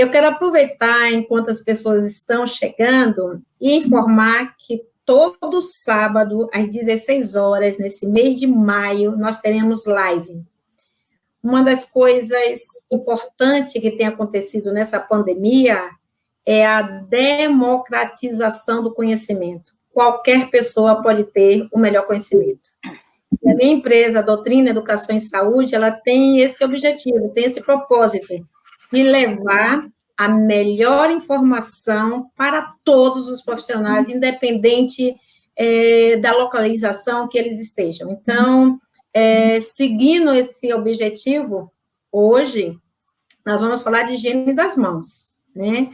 Eu quero aproveitar, enquanto as pessoas estão chegando, e informar que todo sábado, às 16 horas, nesse mês de maio, nós teremos live. Uma das coisas importantes que tem acontecido nessa pandemia é a democratização do conhecimento. Qualquer pessoa pode ter o melhor conhecimento. E a minha empresa, a Doutrina Educação e Saúde, ela tem esse objetivo, tem esse propósito, de levar a melhor informação para todos os profissionais, independente da localização que eles estejam. Então, seguindo esse objetivo, hoje, nós vamos falar de higiene das mãos, né?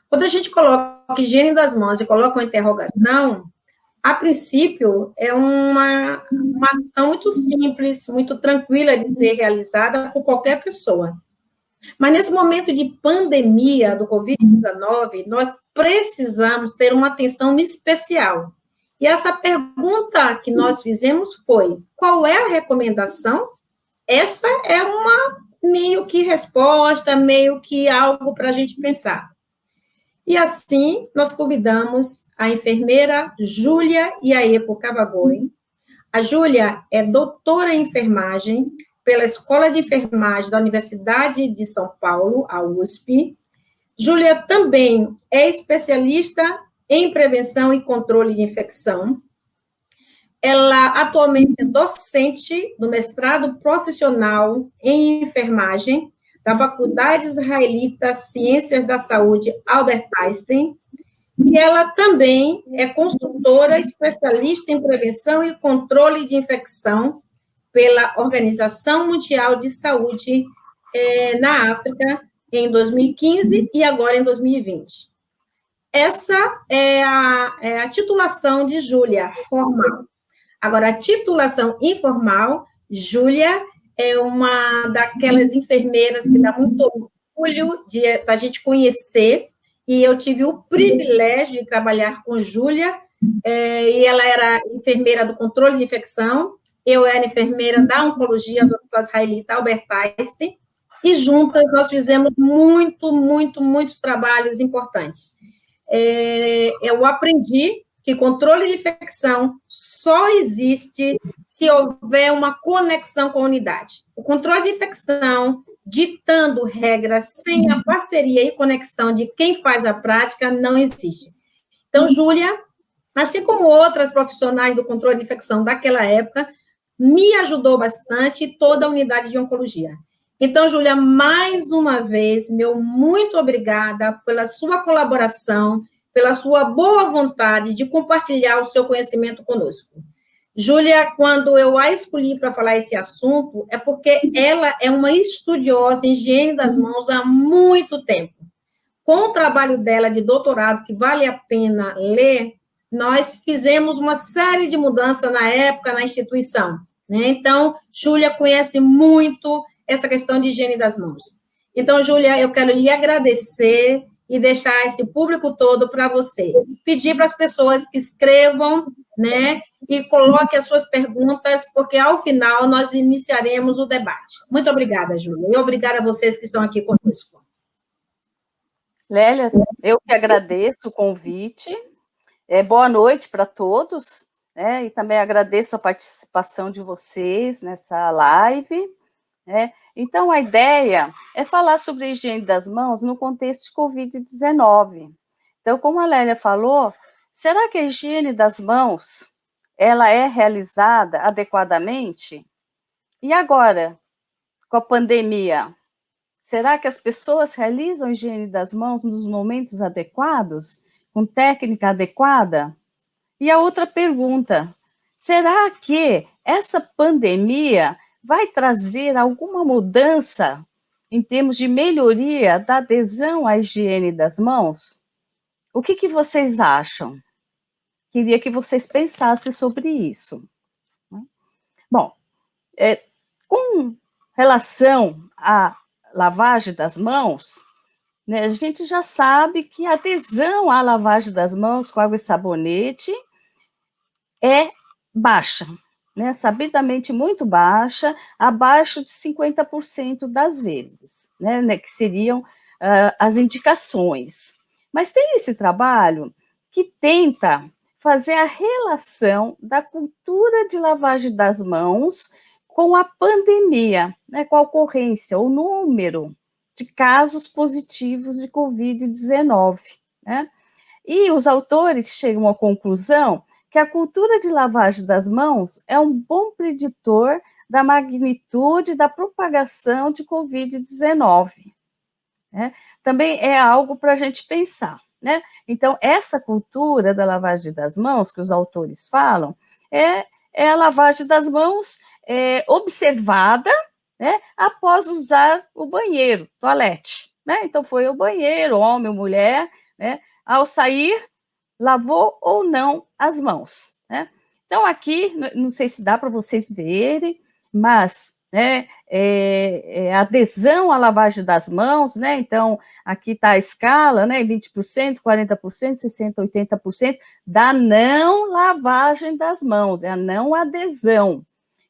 Quando a gente coloca higiene das mãos e coloca uma interrogação, a princípio, é uma ação muito simples, muito tranquila de ser realizada por qualquer pessoa. Mas nesse momento de pandemia do Covid-19, nós precisamos ter uma atenção especial. E essa pergunta que nós fizemos foi: qual é a recomendação? Essa é uma meio que resposta, meio que algo para a gente pensar. E assim, nós convidamos a enfermeira Júlia Iaepo Cavagoi. A Júlia é doutora em enfermagem pela Escola de Enfermagem da Universidade de São Paulo, a USP. Júlia também é especialista em prevenção e controle de infecção. Ela atualmente é docente do mestrado profissional em enfermagem da Faculdade Israelita Ciências da Saúde Albert Einstein, e ela também é consultora especialista em prevenção e controle de infecção pela Organização Mundial de Saúde na África, em 2015 e agora em 2020. Essa é a titulação de Júlia, formal. Agora, a titulação informal, Júlia é uma daquelas enfermeiras que dá muito orgulho da gente conhecer, e eu tive o privilégio de trabalhar com Júlia, e ela era enfermeira do controle de infecção, eu era enfermeira da oncologia do Hospital Israelita Albert Einstein, e juntas nós fizemos muitos trabalhos importantes. Eu aprendi que controle de infecção só existe se houver uma conexão com a unidade. O controle de infecção, ditando regras sem a parceria e conexão de quem faz a prática, não existe. Então, Júlia, assim como outras profissionais do controle de infecção daquela época, me ajudou bastante, e toda a unidade de oncologia. Então, Júlia, mais uma vez, meu muito obrigada pela sua colaboração, pela sua boa vontade de compartilhar o seu conhecimento conosco. Júlia, quando eu a escolhi para falar esse assunto, é porque ela é uma estudiosa em higiene das mãos há muito tempo. Com o trabalho dela de doutorado, que vale a pena ler, nós fizemos uma série de mudanças na época na instituição, né? Então, Júlia conhece muito essa questão de higiene das mãos. Então, Júlia, eu quero lhe agradecer e deixar esse público todo para você. Pedir para as pessoas que escrevam, né, e coloquem as suas perguntas, porque, ao final, nós iniciaremos o debate. Muito obrigada, Júlia, e obrigada a vocês que estão aqui conosco. Lélia, eu que agradeço o convite. Boa noite para todos, né, e também agradeço a participação de vocês nessa live, né. Então, a ideia é falar sobre a higiene das mãos no contexto de Covid-19. Então, como a Lélia falou, será que a higiene das mãos, ela é realizada adequadamente? E agora, com a pandemia, será que as pessoas realizam a higiene das mãos nos momentos adequados, com técnica adequada? E a outra pergunta, será que essa pandemia vai trazer alguma mudança em termos de melhoria da adesão à higiene das mãos? O que vocês acham? Queria que vocês pensassem sobre isso. Bom, com relação à lavagem das mãos, né, a gente já sabe que a adesão à lavagem das mãos com água e sabonete é baixa, né, sabidamente muito baixa, abaixo de 50% das vezes, né, que seriam as indicações. Mas tem esse trabalho que tenta fazer a relação da cultura de lavagem das mãos com a pandemia, né, com a ocorrência, o número de casos positivos de Covid-19, né? E os autores chegam à conclusão que a cultura de lavagem das mãos é um bom preditor da magnitude da propagação de Covid-19, né? Também é algo para a gente pensar, né? Então, essa cultura da lavagem das mãos, que os autores falam, é a lavagem das mãos observada, né, após usar o banheiro, toalete, né? Então, foi ao banheiro, homem ou mulher, né? Ao sair, lavou ou não as mãos, né? Então, aqui, não sei se dá para vocês verem, mas, né, adesão à lavagem das mãos, né? Então, aqui está a escala, né? 20%, 40%, 60%, 80% da não lavagem das mãos, é a não adesão.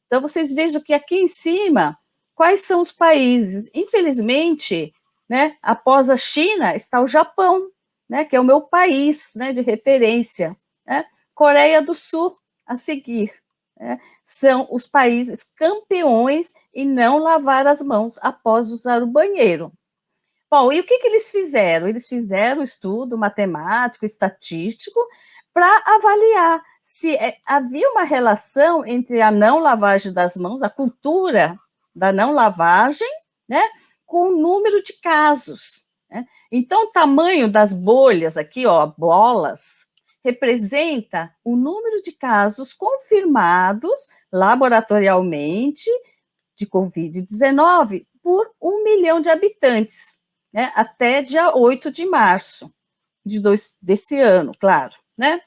Então, vocês vejam que aqui em cima, quais são os países? Infelizmente, né, após a China, está o Japão, né, que é o meu país, né, de referência, né? Coreia do Sul, a seguir, né, são os países campeões em não lavar as mãos após usar o banheiro. Bom, e o que eles fizeram? Eles fizeram um estudo matemático, estatístico, para avaliar se havia uma relação entre a não lavagem das mãos, a cultura da não lavagem, né, com o número de casos, né? Então, o tamanho das bolhas aqui, ó, bolas, representa o número de casos confirmados laboratorialmente de Covid-19 por 1 milhão de habitantes, né, até dia 8 de março desse ano, claro, né?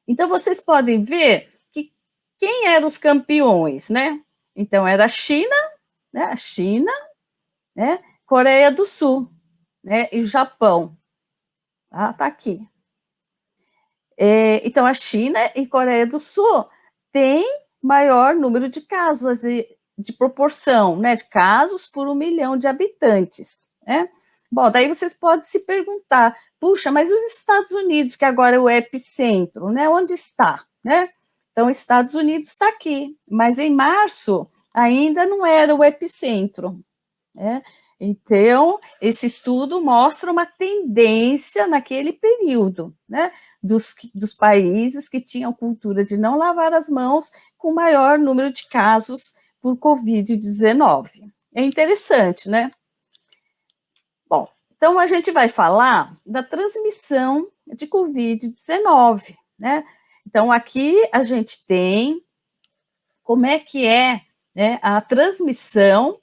Então, vocês podem ver que quem eram os campeões, né? Então, era a China, né? Né? Coreia do Sul, né? E o Japão. Tá aqui. Então, a China e Coreia do Sul têm maior número de casos, de proporção, né? De casos por 1 milhão de habitantes, né? Bom, daí vocês podem se perguntar, puxa, mas os Estados Unidos, que agora é o epicentro, né? Onde está, né? Então, os Estados Unidos está aqui, mas em março ainda não era o epicentro, né? Então, esse estudo mostra uma tendência naquele período, né? Dos países que tinham cultura de não lavar as mãos com maior número de casos por Covid-19. É interessante, né? Bom, então a gente vai falar da transmissão de Covid-19, né? Então, aqui a gente tem como é que né, a transmissão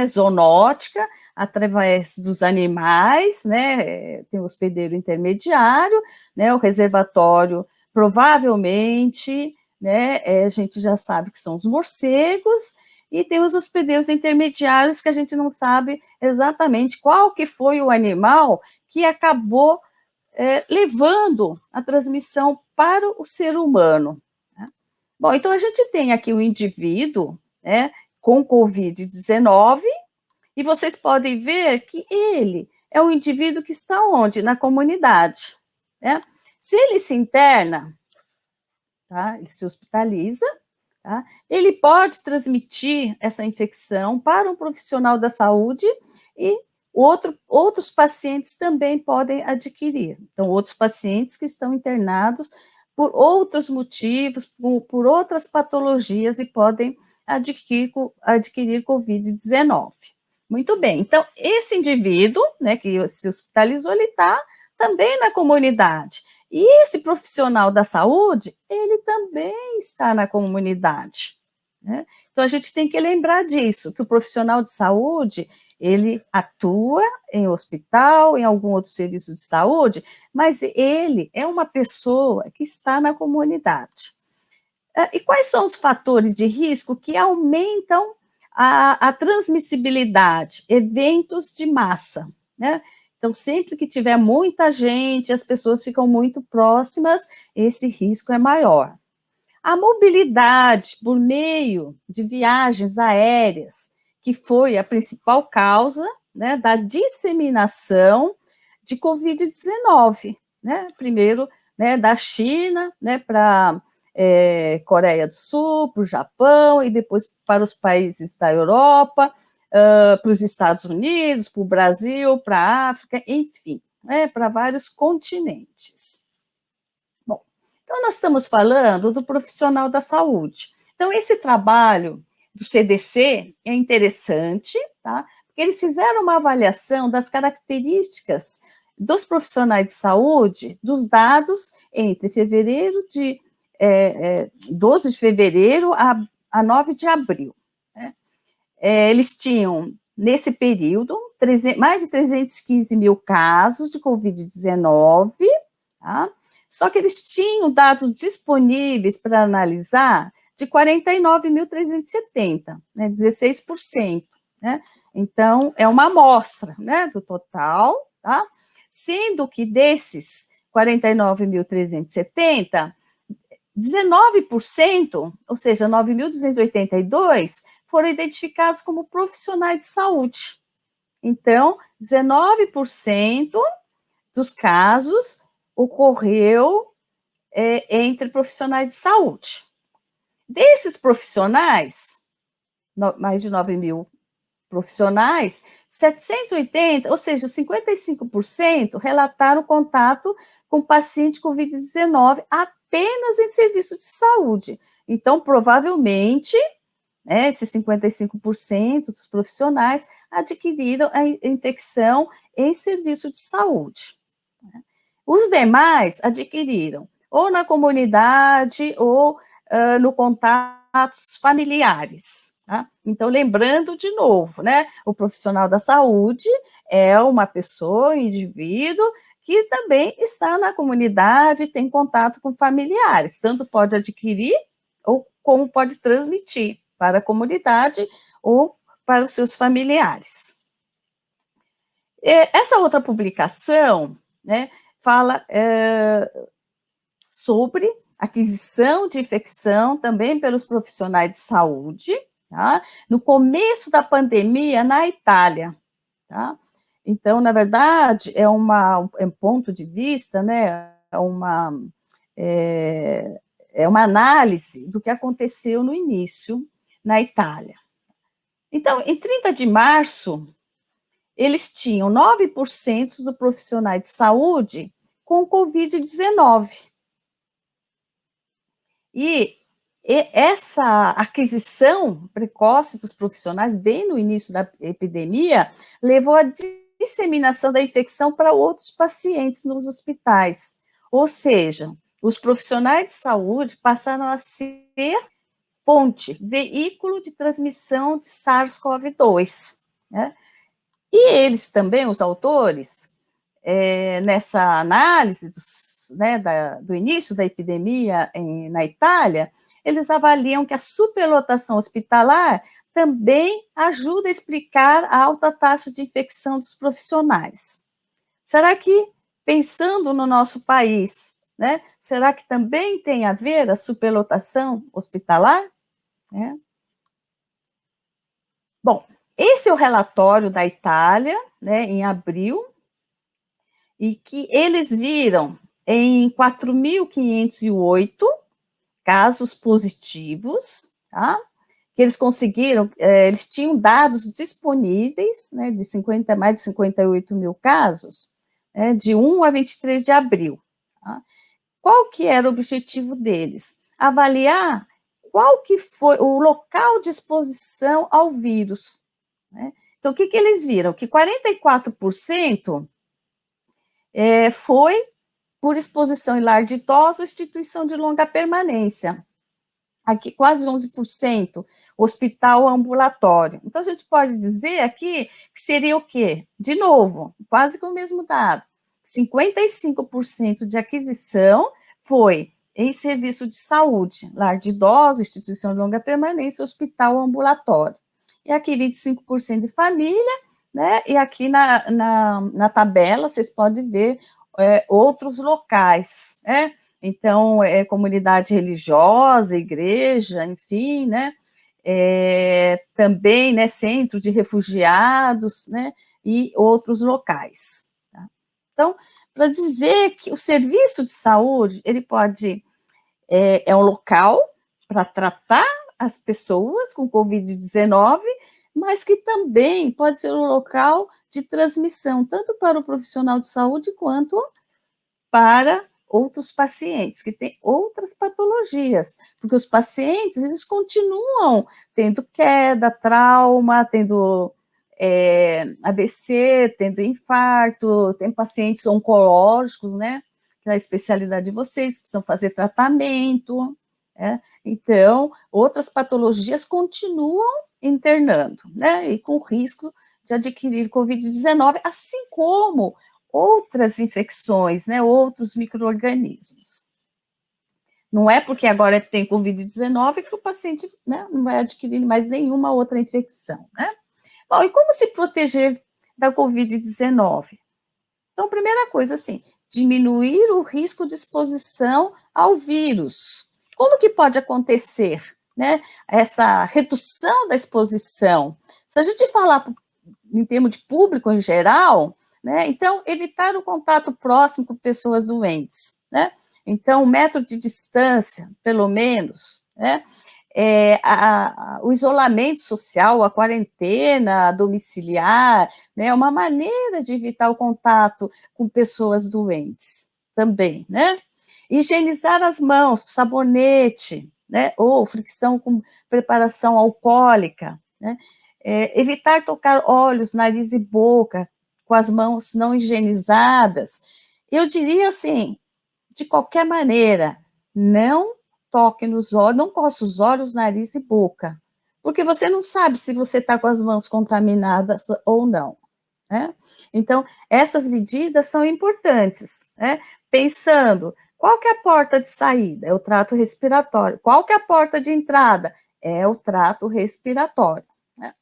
zoonótica através dos animais, né? Tem o hospedeiro intermediário, né? O reservatório, provavelmente, né? A gente já sabe que são os morcegos, e tem os hospedeiros intermediários que a gente não sabe exatamente qual que foi o animal que acabou levando a transmissão para o ser humano. Né? Bom, então a gente tem aqui o indivíduo, né, com Covid-19, e vocês podem ver que ele é um indivíduo que está onde? Na comunidade. Né? Se ele se interna, tá? Ele se hospitaliza, tá? Ele pode transmitir essa infecção para um profissional da saúde e outros pacientes também podem adquirir. Então, outros pacientes que estão internados por outros motivos, por outras patologias e podem adquirir Covid-19. Muito bem, então, esse indivíduo, né, que se hospitalizou, ele está também na comunidade. E esse profissional da saúde, ele também está na comunidade, né? Então, a gente tem que lembrar disso, que o profissional de saúde, ele atua em hospital, em algum outro serviço de saúde, mas ele é uma pessoa que está na comunidade. E quais são os fatores de risco que aumentam a transmissibilidade? Eventos de massa, né? Então, sempre que tiver muita gente, as pessoas ficam muito próximas, esse risco é maior. A mobilidade por meio de viagens aéreas, que foi a principal causa, né, da disseminação de Covid-19, né, primeiro, né, da China, né, para Coreia do Sul, para o Japão, e depois para os países da Europa, para os Estados Unidos, para o Brasil, para a África, enfim, né, para vários continentes. Bom, então nós estamos falando do profissional da saúde. Então, esse trabalho do CDC é interessante, tá? Porque eles fizeram uma avaliação das características dos profissionais de saúde, dos dados entre 12 de fevereiro a 9 de abril. Né? Eles tinham, nesse período, mais de 315 mil casos de Covid-19, tá? Só que eles tinham dados disponíveis para analisar de 49.370, né, 16%. Né? Então, é uma amostra, né, do total, tá? Sendo que desses 49.370, 19%, ou seja, 9.282, foram identificados como profissionais de saúde. Então, 19% dos casos ocorreu entre profissionais de saúde. Desses profissionais, mais de 9 mil profissionais, 780, ou seja, 55%, relataram contato com paciente Covid-19 apenas em serviço de saúde. Então, provavelmente, né, esses 55% dos profissionais adquiriram a infecção em serviço de saúde. Os demais adquiriram ou na comunidade ou no contatos familiares. Tá? Então, lembrando de novo, né, o profissional da saúde é uma pessoa, um indivíduo que também está na comunidade, tem contato com familiares, tanto pode adquirir ou como pode transmitir para a comunidade ou para os seus familiares. Essa outra publicação, né, fala sobre aquisição de infecção também pelos profissionais de saúde, tá? No começo da pandemia na Itália, tá? Então, na verdade, é um ponto de vista, né? É uma análise do que aconteceu no início na Itália. Então, em 30 de março, eles tinham 9% dos profissionais de saúde com Covid-19. E essa aquisição precoce dos profissionais, bem no início da epidemia, levou à disseminação da infecção para outros pacientes nos hospitais. Ou seja, os profissionais de saúde passaram a ser fonte, veículo de transmissão de SARS-CoV-2. Né? E eles também, os autores, nessa análise do início da epidemia na Itália, eles avaliam que a superlotação hospitalar também ajuda a explicar a alta taxa de infecção dos profissionais. Será que, pensando no nosso país, né, será que também tem a ver a superlotação hospitalar? Bom, esse é o relatório da Itália, né, em abril, e que eles viram em 4.508 casos positivos, tá? Que eles conseguiram, eles tinham dados disponíveis, né, de mais de 58 mil casos, né, de 1 a 23 de abril. Tá? Qual que era o objetivo deles? Avaliar qual que foi o local de exposição ao vírus. Né? Então, o que eles viram? Que 44% foi por exposição em lar de idosos ou instituição de longa permanência. Aqui, quase 11%, hospital ambulatório. Então, a gente pode dizer aqui que seria o quê? De novo, quase com o mesmo dado. 55% de aquisição foi em serviço de saúde, lar de idosos, instituição de longa permanência, hospital ambulatório. E aqui, 25% de família, né? E aqui na tabela, vocês podem ver outros locais, né? Então, comunidade religiosa, igreja, enfim, né? também, né, centro de refugiados, né, e outros locais. Tá? Então, para dizer que o serviço de saúde, ele pode, é um local para tratar as pessoas com Covid-19, mas que também pode ser um local de transmissão, tanto para o profissional de saúde quanto para outros pacientes que têm outras patologias, porque os pacientes, eles continuam tendo queda, trauma, tendo AVC, tendo infarto, tem pacientes oncológicos, né, que é a especialidade de vocês, que precisam fazer tratamento, né, então, outras patologias continuam internando, né, e com risco de adquirir Covid-19, assim como outras infecções, né, outros micro-organismos. Não é porque agora tem Covid-19 que o paciente, né, não vai adquirir mais nenhuma outra infecção, né? Bom, e como se proteger da Covid-19? Então, primeira coisa, assim, diminuir o risco de exposição ao vírus. Como que pode acontecer, né, essa redução da exposição? Se a gente falar em termos de público em geral, né, então, evitar o contato próximo com pessoas doentes, né? Então, o metro de distância, pelo menos, né? O isolamento social, a quarentena domiciliar, né, é uma maneira de evitar o contato com pessoas doentes também, né? Higienizar as mãos com sabonete, né, ou fricção com preparação alcoólica, né? Evitar tocar olhos, nariz e boca com as mãos não higienizadas. Eu diria assim, de qualquer maneira, não toque nos olhos, não coce os olhos, nariz e boca, porque você não sabe se você está com as mãos contaminadas ou não, né? Então, essas medidas são importantes, né? Pensando, qual que é a porta de saída? É o trato respiratório. Qual que é a porta de entrada? É o trato respiratório, né?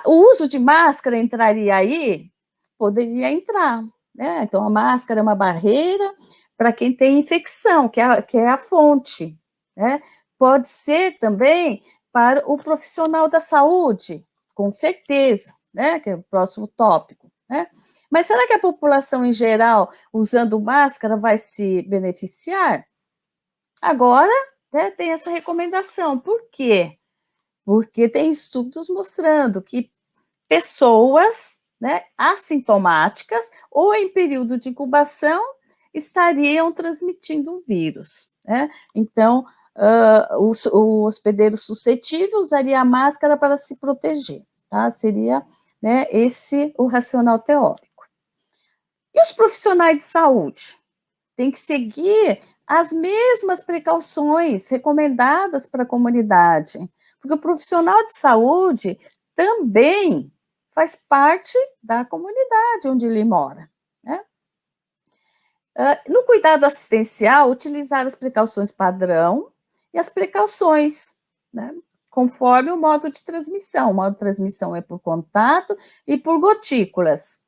O uso de máscara entraria aí? Poderia entrar, né? Então, a máscara é uma barreira para quem tem infecção, que é a fonte, né? Pode ser também para o profissional da saúde, com certeza, né? Que é o próximo tópico, né? Mas será que a população em geral, usando máscara, vai se beneficiar? Agora, né, tem essa recomendação. Por quê? Porque tem estudos mostrando que pessoas, né, assintomáticas ou em período de incubação estariam transmitindo o vírus, né? Então, o hospedeiro suscetível usaria a máscara para se proteger, tá? Seria, né, esse o racional teórico. E os profissionais de saúde? Tem que seguir as mesmas precauções recomendadas para a comunidade, porque o profissional de saúde também faz parte da comunidade onde ele mora, né? No cuidado assistencial, utilizar as precauções padrão e as precauções, né, conforme o modo de transmissão. O modo de transmissão é por contato e por gotículas.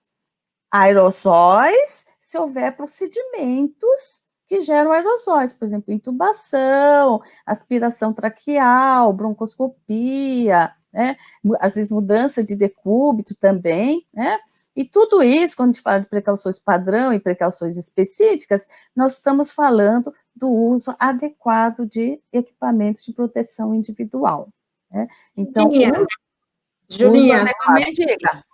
Aerosóis, se houver procedimentos que geram aerosóis, por exemplo, intubação, aspiração traqueal, broncoscopia, né? Às vezes mudança de decúbito também, né? E tudo isso, quando a gente fala de precauções padrão e precauções específicas, nós estamos falando do uso adequado de equipamentos de proteção individual, né? Então, uso Julinha, adequado. Diga.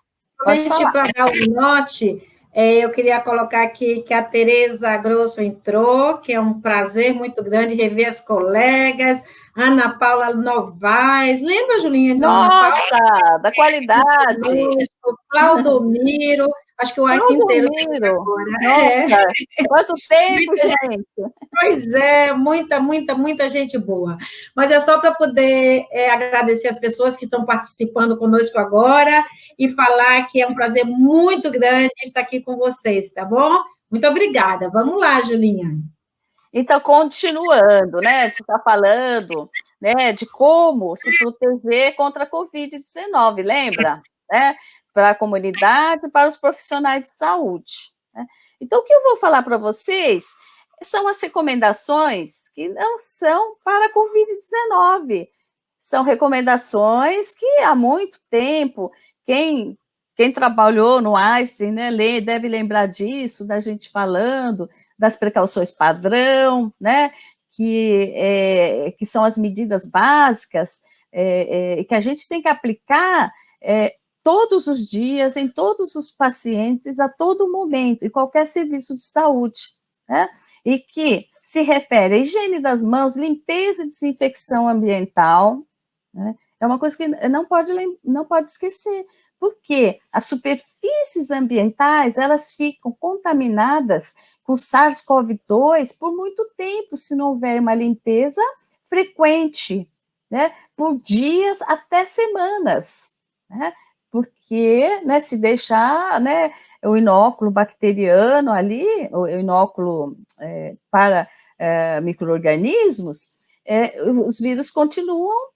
Pode falar. Para dar o note, eu queria colocar aqui que a Tereza Grosso entrou, que é um prazer muito grande rever as colegas, Ana Paula Novaes, lembra, Julinha, de Ana Paula? Nossa, da qualidade! O Claudomiro, acho que o Einstein inteiro tem agora. Nossa, quanto tempo, gente! Pois é, muita gente boa. Mas é só para poder agradecer as pessoas que estão participando conosco agora e falar que é um prazer muito grande estar aqui com vocês, tá bom? Muito obrigada. Vamos lá, Julinha. Então, continuando, né, a gente está falando, né, de como se proteger contra a Covid-19, lembra? Né? Para a comunidade, para os profissionais de saúde. Né? Então, o que eu vou falar para vocês são as recomendações que não são para a Covid-19, são recomendações que há muito tempo, quem trabalhou no Einstein, né, deve lembrar disso, da gente falando das precauções padrão, né, que são as medidas básicas, que a gente tem que aplicar todos os dias, em todos os pacientes, a todo momento, em qualquer serviço de saúde, né, e que se refere à higiene das mãos, limpeza e desinfecção ambiental, né, é uma coisa que não pode esquecer, porque as superfícies ambientais, elas ficam contaminadas com SARS-CoV-2 por muito tempo, se não houver uma limpeza frequente, né, por dias até semanas, né, porque, né, se deixar, né, o inóculo bacteriano ali, o inóculo para micro-organismos, os vírus continuam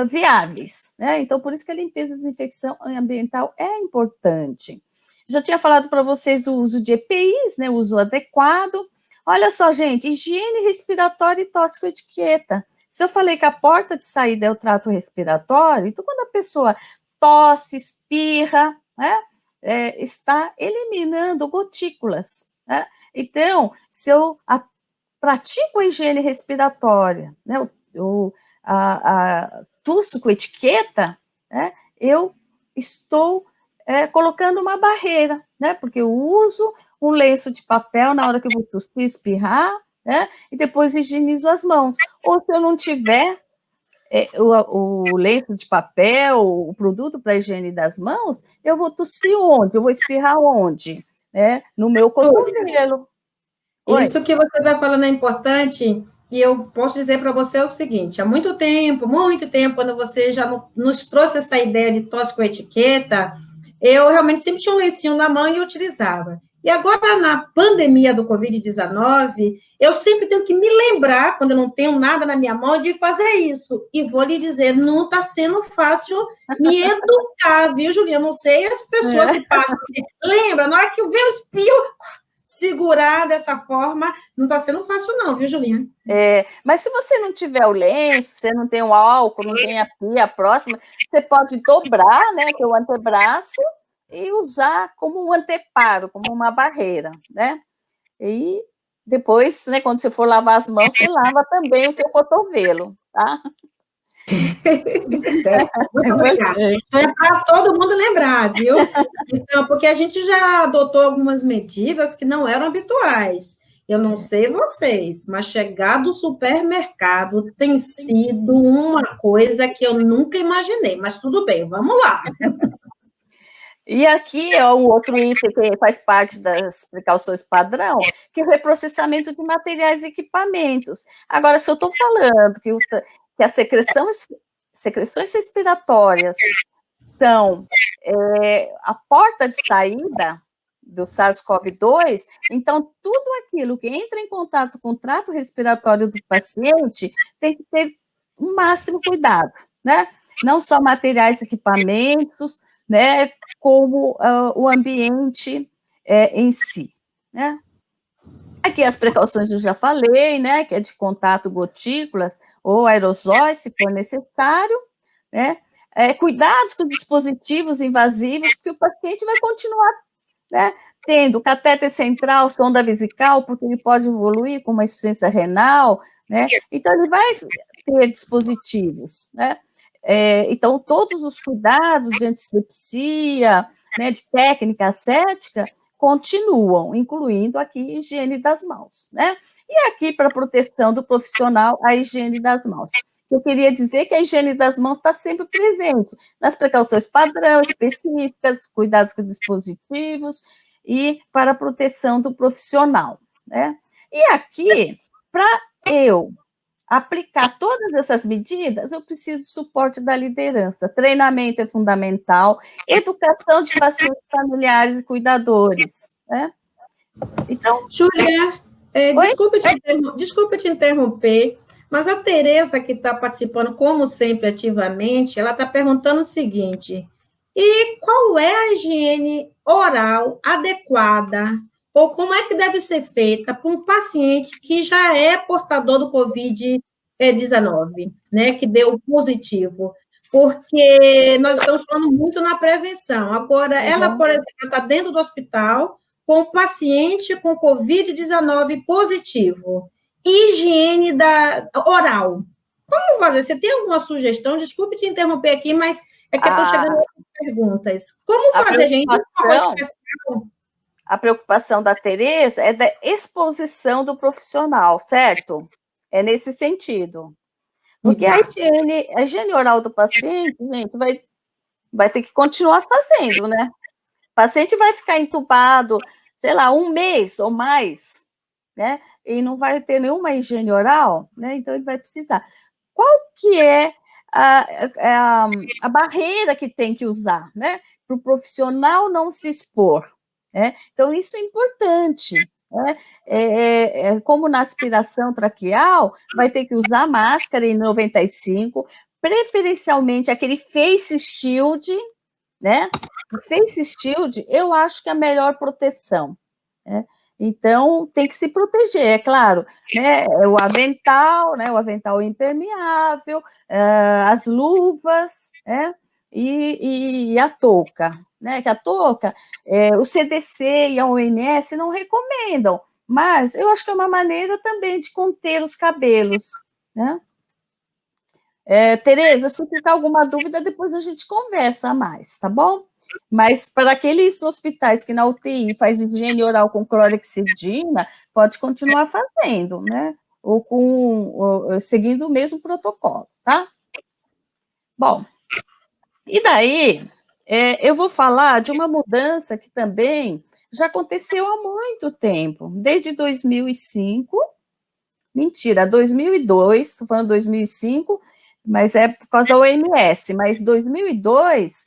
viáveis, né? Então, por isso que a limpeza e desinfecção ambiental é importante. Já tinha falado para vocês do uso de EPIs, né? O uso adequado. Olha só, gente, higiene respiratória e tosse-etiqueta. Se eu falei que a porta de saída é o trato respiratório, então quando a pessoa tosse, espirra, né? Está eliminando gotículas, né? Então, se eu pratico a higiene respiratória, né? Tuço com etiqueta, né, eu estou colocando uma barreira, né, porque eu uso um lenço de papel na hora que eu vou tossir, espirrar, né, e depois higienizo as mãos. Ou se eu não tiver o lenço de papel, o produto para higiene das mãos, eu vou tossir onde? Eu vou espirrar onde? Né, no meu cotovelo. Isso que você está falando é importante, e eu posso dizer para você o seguinte: há muito tempo, quando você já nos trouxe essa ideia de tosse com etiqueta, eu realmente sempre tinha um lencinho na mão e utilizava. E agora, na pandemia do Covid-19, eu sempre tenho que me lembrar, quando eu não tenho nada na minha mão, de fazer isso. E vou lhe dizer, não está sendo fácil me educar, viu, Juliana? Não sei as pessoas que passam assim. Lembra, na hora que eu vejo o espio, segurar dessa forma, não está sendo fácil não, viu, Juliana? Mas se você não tiver o lenço, você não tem o álcool, não tem a pia próxima, você pode dobrar, né, que é o antebraço, e usar como um anteparo, como uma barreira, né? E depois, né, quando você for lavar as mãos, você lava também o teu cotovelo, tá? Certo. Muito obrigada. Então, é para todo mundo lembrar, viu? Então, porque a gente já adotou algumas medidas que não eram habituais. Eu não sei vocês, mas chegar do supermercado tem sido uma coisa que eu nunca imaginei. Mas tudo bem, vamos lá. E aqui é um outro item que faz parte das precauções padrão, que é o reprocessamento de materiais e equipamentos. Agora, se eu estou falando que as secreções respiratórias são a porta de saída do SARS-CoV-2, então tudo aquilo que entra em contato com o trato respiratório do paciente tem que ter o máximo cuidado, né? Não só materiais e equipamentos, né, como o ambiente em si, né? Aqui as precauções eu já falei, né, que é de contato gotículas ou aerosóis, se for necessário, né? Cuidados com dispositivos invasivos, porque o paciente vai continuar, né, tendo catéter central, sonda vesical, porque ele pode evoluir com uma insuficiência renal, né? Então ele vai ter dispositivos, né? Então, todos os cuidados de antisepsia, né, de técnica ascética, continuam, incluindo aqui higiene das mãos, né? E aqui, para proteção do profissional, a higiene das mãos. Eu queria dizer que a higiene das mãos está sempre presente nas precauções padrão, específicas, cuidados com dispositivos e para a proteção do profissional, né? E aqui, para eu aplicar todas essas medidas, eu preciso de suporte da liderança. Treinamento é fundamental, educação de pacientes familiares e cuidadores, né? Então, Júlia, desculpa te interromper, mas a Tereza, que está participando, como sempre, ativamente, ela está perguntando o seguinte: e qual é a higiene oral adequada, ou como é que deve ser feita para um paciente que já é portador do Covid, Covid-19, né, que deu positivo, porque nós estamos falando muito na prevenção. Agora, ela, por exemplo, está dentro do hospital com o paciente com Covid-19 positivo. Higiene oral. Como fazer? Você tem alguma sugestão? Desculpe te interromper aqui, mas é que eu estou chegando a perguntas. Como fazer, gente? A preocupação da Tereza é da exposição do profissional, certo? É nesse sentido. Porque a higiene oral do paciente, gente, vai ter que continuar fazendo, né? O paciente vai ficar entubado, sei lá, 1 mês ou mais, né? E não vai ter nenhuma higiene oral, né? Então ele vai precisar. Qual que é a barreira que tem que usar, né? Para o profissional não se expor, né? Então isso é importante, né? Como na aspiração traqueal, vai ter que usar máscara em 95, preferencialmente aquele face shield, né? O face shield, eu acho que é a melhor proteção, né? Então, tem que se proteger, é claro, né? O avental, né? O avental impermeável, as luvas, né? E a touca, né? Que a touca, o CDC e a OMS não recomendam, mas eu acho que é uma maneira também de conter os cabelos, né? Tereza, se ficar alguma dúvida, depois a gente conversa mais, tá bom? Mas para aqueles hospitais que na UTI faz higiene oral com clorexidina, pode continuar fazendo, né? Ou seguindo o mesmo protocolo, tá? Bom, e daí eu vou falar de uma mudança que também já aconteceu há muito tempo, desde 2005, mentira, 2002, estou falando 2005, mas é por causa da OMS, mas 2002,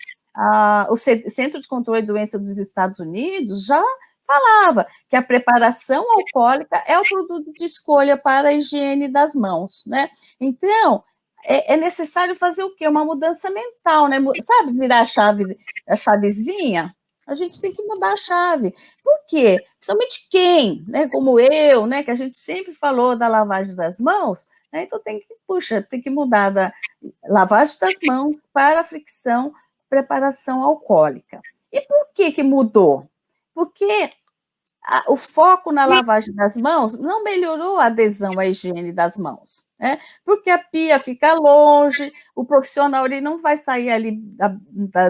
o Centro de Controle de Doenças dos Estados Unidos já falava que a preparação alcoólica é o produto de escolha para a higiene das mãos, né? Então, é necessário fazer o quê? Uma mudança mental, né? Sabe, virar a chavezinha? A gente tem que mudar a chave. Por quê? Principalmente quem, né, como eu, né, que a gente sempre falou da lavagem das mãos, né, então tem que mudar da lavagem das mãos para a fricção, preparação alcoólica. E por que mudou? Porque o foco na lavagem das mãos não melhorou a adesão à higiene das mãos, né? Porque a pia fica longe, o profissional ele não vai sair ali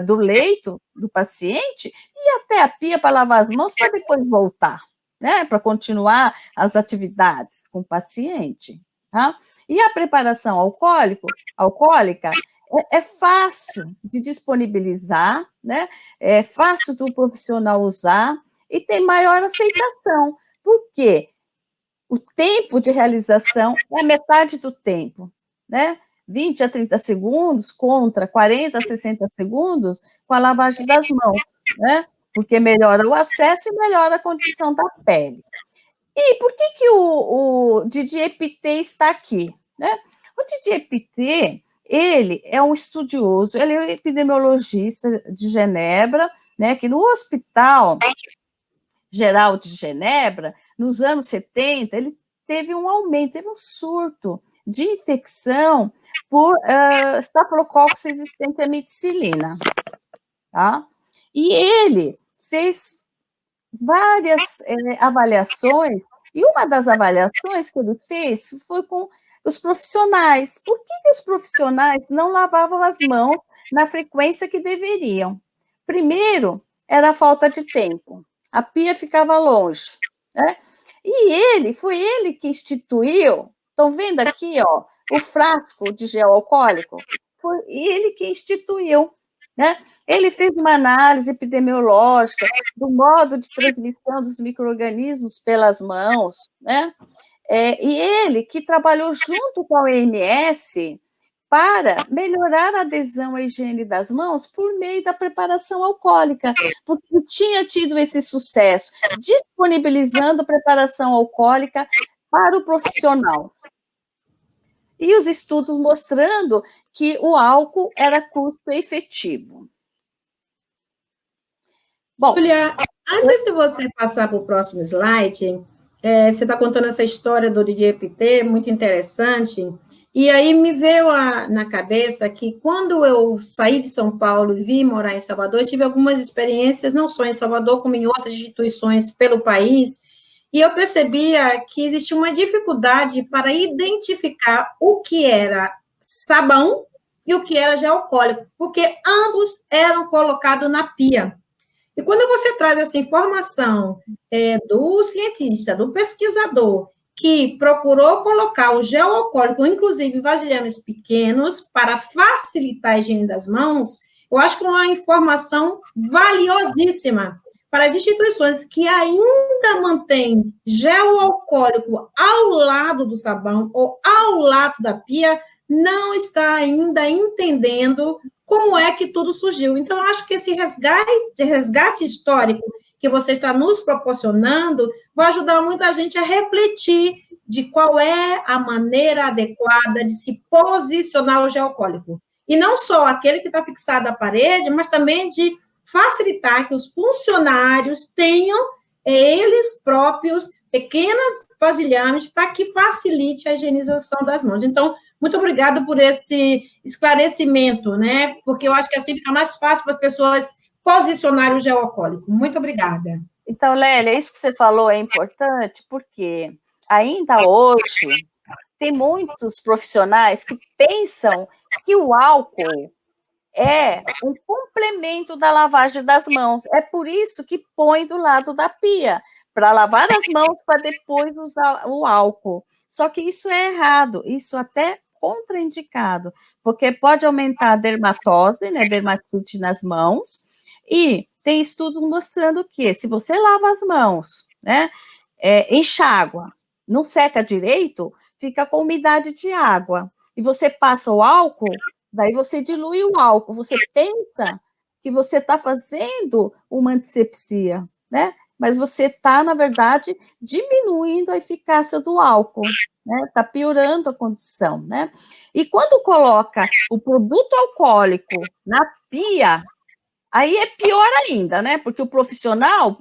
do leito do paciente e até a pia para lavar as mãos para depois voltar, né? Para continuar as atividades com o paciente, tá? E a preparação alcoólica é fácil de disponibilizar, né? É fácil do profissional usar, e tem maior aceitação. Por quê? O tempo de realização é a metade do tempo, né? 20 a 30 segundos contra 40 a 60 segundos com a lavagem das mãos, né? Porque melhora o acesso e melhora a condição da pele. E por que o Didier Pittet está aqui, né? O Didier Pittet, ele é um estudioso, ele é um epidemiologista de Genebra, né? Que no Hospital Geral de Genebra, nos anos 70, ele teve um aumento, teve um surto de infecção por estafilococcus resistente à meticilina, tá? E ele fez várias avaliações, e uma das avaliações que ele fez foi com os profissionais. Por que os profissionais não lavavam as mãos na frequência que deveriam? Primeiro, era a falta de tempo. A pia ficava longe, né? E foi ele que instituiu, estão vendo aqui, ó, o frasco de gel alcoólico? Foi ele que instituiu, né? Ele fez uma análise epidemiológica do modo de transmissão dos micro-organismos pelas mãos, né? E ele que trabalhou junto com a OMS para melhorar a adesão à higiene das mãos por meio da preparação alcoólica, porque tinha tido esse sucesso, disponibilizando preparação alcoólica para o profissional. E os estudos mostrando que o álcool era custo-efetivo. Bom, Julia, antes de você passar para o próximo slide, você está contando essa história do Didier Pittet, muito interessante, E aí me veio na cabeça que quando eu saí de São Paulo e vim morar em Salvador, eu tive algumas experiências, não só em Salvador, como em outras instituições pelo país, e eu percebia que existia uma dificuldade para identificar o que era sabão e o que era gel alcoólico, porque ambos eram colocados na pia. E quando você traz essa informação do cientista, do pesquisador, que procurou colocar o gel alcoólico, inclusive em vasilhames pequenos, para facilitar a higiene das mãos, eu acho que é uma informação valiosíssima para as instituições que ainda mantêm gel alcoólico ao lado do sabão ou ao lado da pia, não está ainda entendendo como é que tudo surgiu. Então, eu acho que esse resgate histórico que você está nos proporcionando vai ajudar muita gente a refletir de qual é a maneira adequada de se posicionar o gel alcoólico. E não só aquele que está fixado à parede, mas também de facilitar que os funcionários tenham eles próprios pequenas vasilhames para que facilite a higienização das mãos. Então, muito obrigada por esse esclarecimento, né? Porque eu acho que assim fica mais fácil para as pessoas posicionarem o gel alcoólico. Muito obrigada. Então, Lélia, isso que você falou é importante, porque ainda hoje tem muitos profissionais que pensam que o álcool é um complemento da lavagem das mãos. É por isso que põe do lado da pia, para lavar as mãos, para depois usar o álcool. Só que isso é errado, isso até contraindicado, porque pode aumentar a dermatose, né, dermatite nas mãos, e tem estudos mostrando que se você lava as mãos, né, enxágua, não seca direito, fica com umidade de água, e você passa o álcool, daí você dilui o álcool, você pensa que você está fazendo uma antisepsia, né? Mas você está, na verdade, diminuindo a eficácia do álcool, né? Está piorando a condição, né? E quando coloca o produto alcoólico na pia, aí é pior ainda, né? Porque o profissional,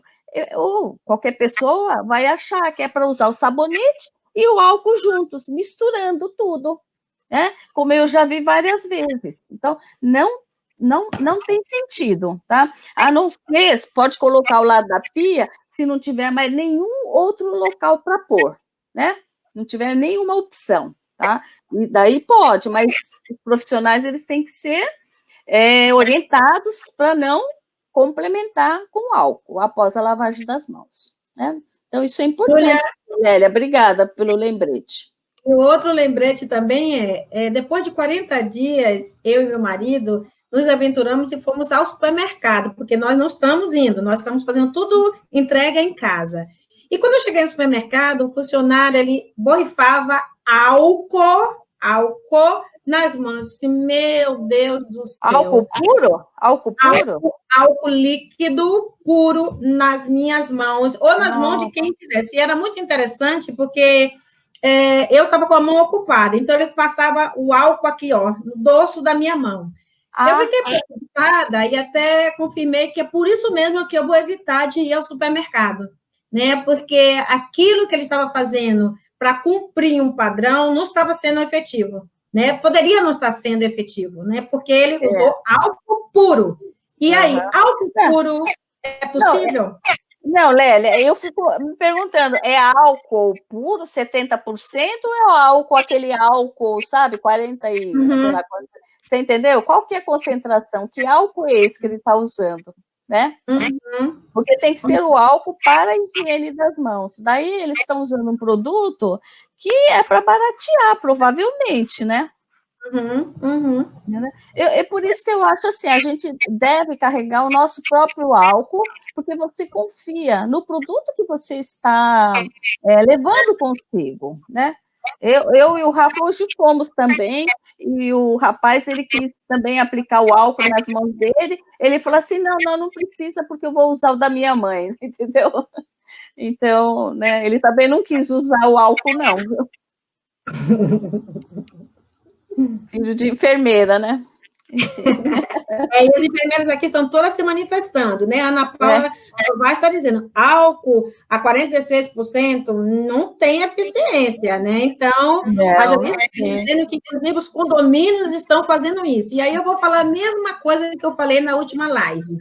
ou qualquer pessoa, vai achar que é para usar o sabonete e o álcool juntos, misturando tudo, né? Como eu já vi várias vezes. Então, não tem sentido, tá? A não ser, pode colocar ao lado da pia, se não tiver mais nenhum outro local para pôr, né? Não tiver nenhuma opção, tá? E daí pode, mas os profissionais, eles têm que ser orientados para não complementar com álcool após a lavagem das mãos, né? Então, isso é importante, Lélia. Obrigada pelo lembrete. E o outro lembrete também depois de 40 dias, eu e meu marido nos aventuramos e fomos ao supermercado, porque nós não estamos indo, nós estamos fazendo tudo entrega em casa. E quando eu cheguei no supermercado, o funcionário, ele borrifava álcool nas mãos. Disse, meu Deus do céu. Álcool puro? Álcool puro? Álcool líquido puro nas minhas mãos, ou nas mãos de quem quisesse. E era muito interessante, porque eu estava com a mão ocupada, então ele passava o álcool aqui, ó, no dorso da minha mão. Eu fiquei preocupada e até confirmei que é por isso mesmo que eu vou evitar de ir ao supermercado, né? Porque aquilo que ele estava fazendo para cumprir um padrão não estava sendo efetivo, né? Poderia não estar sendo efetivo, né? Porque ele usou álcool puro. E aí, álcool puro é possível? Não, Lélia, eu fico me perguntando, é álcool puro, 70%, ou é álcool, aquele álcool, sabe, 40 e... sei lá, você entendeu? Qual que é a concentração? Que álcool é esse que ele está usando, né? Porque tem que ser o álcool para a higiene das mãos. Daí eles estão usando um produto que é para baratear, provavelmente, né? É por isso que eu acho assim, a gente deve carregar o nosso próprio álcool, porque você confia no produto que você está levando consigo, né? Eu e o Rafa hoje fomos também, e o rapaz, ele quis também aplicar o álcool nas mãos dele, ele falou assim, não precisa, porque eu vou usar o da minha mãe, entendeu? Então, né, ele também não quis usar o álcool, não, viu? Filho de enfermeira, né? E as enfermeiras aqui estão todas se manifestando, né? A Ana Paula vai estar dizendo, álcool a 46% não tem eficiência, né? Então, a Janice está dizendo que, inclusive, os condomínios estão fazendo isso. E aí eu vou falar a mesma coisa que eu falei na última live.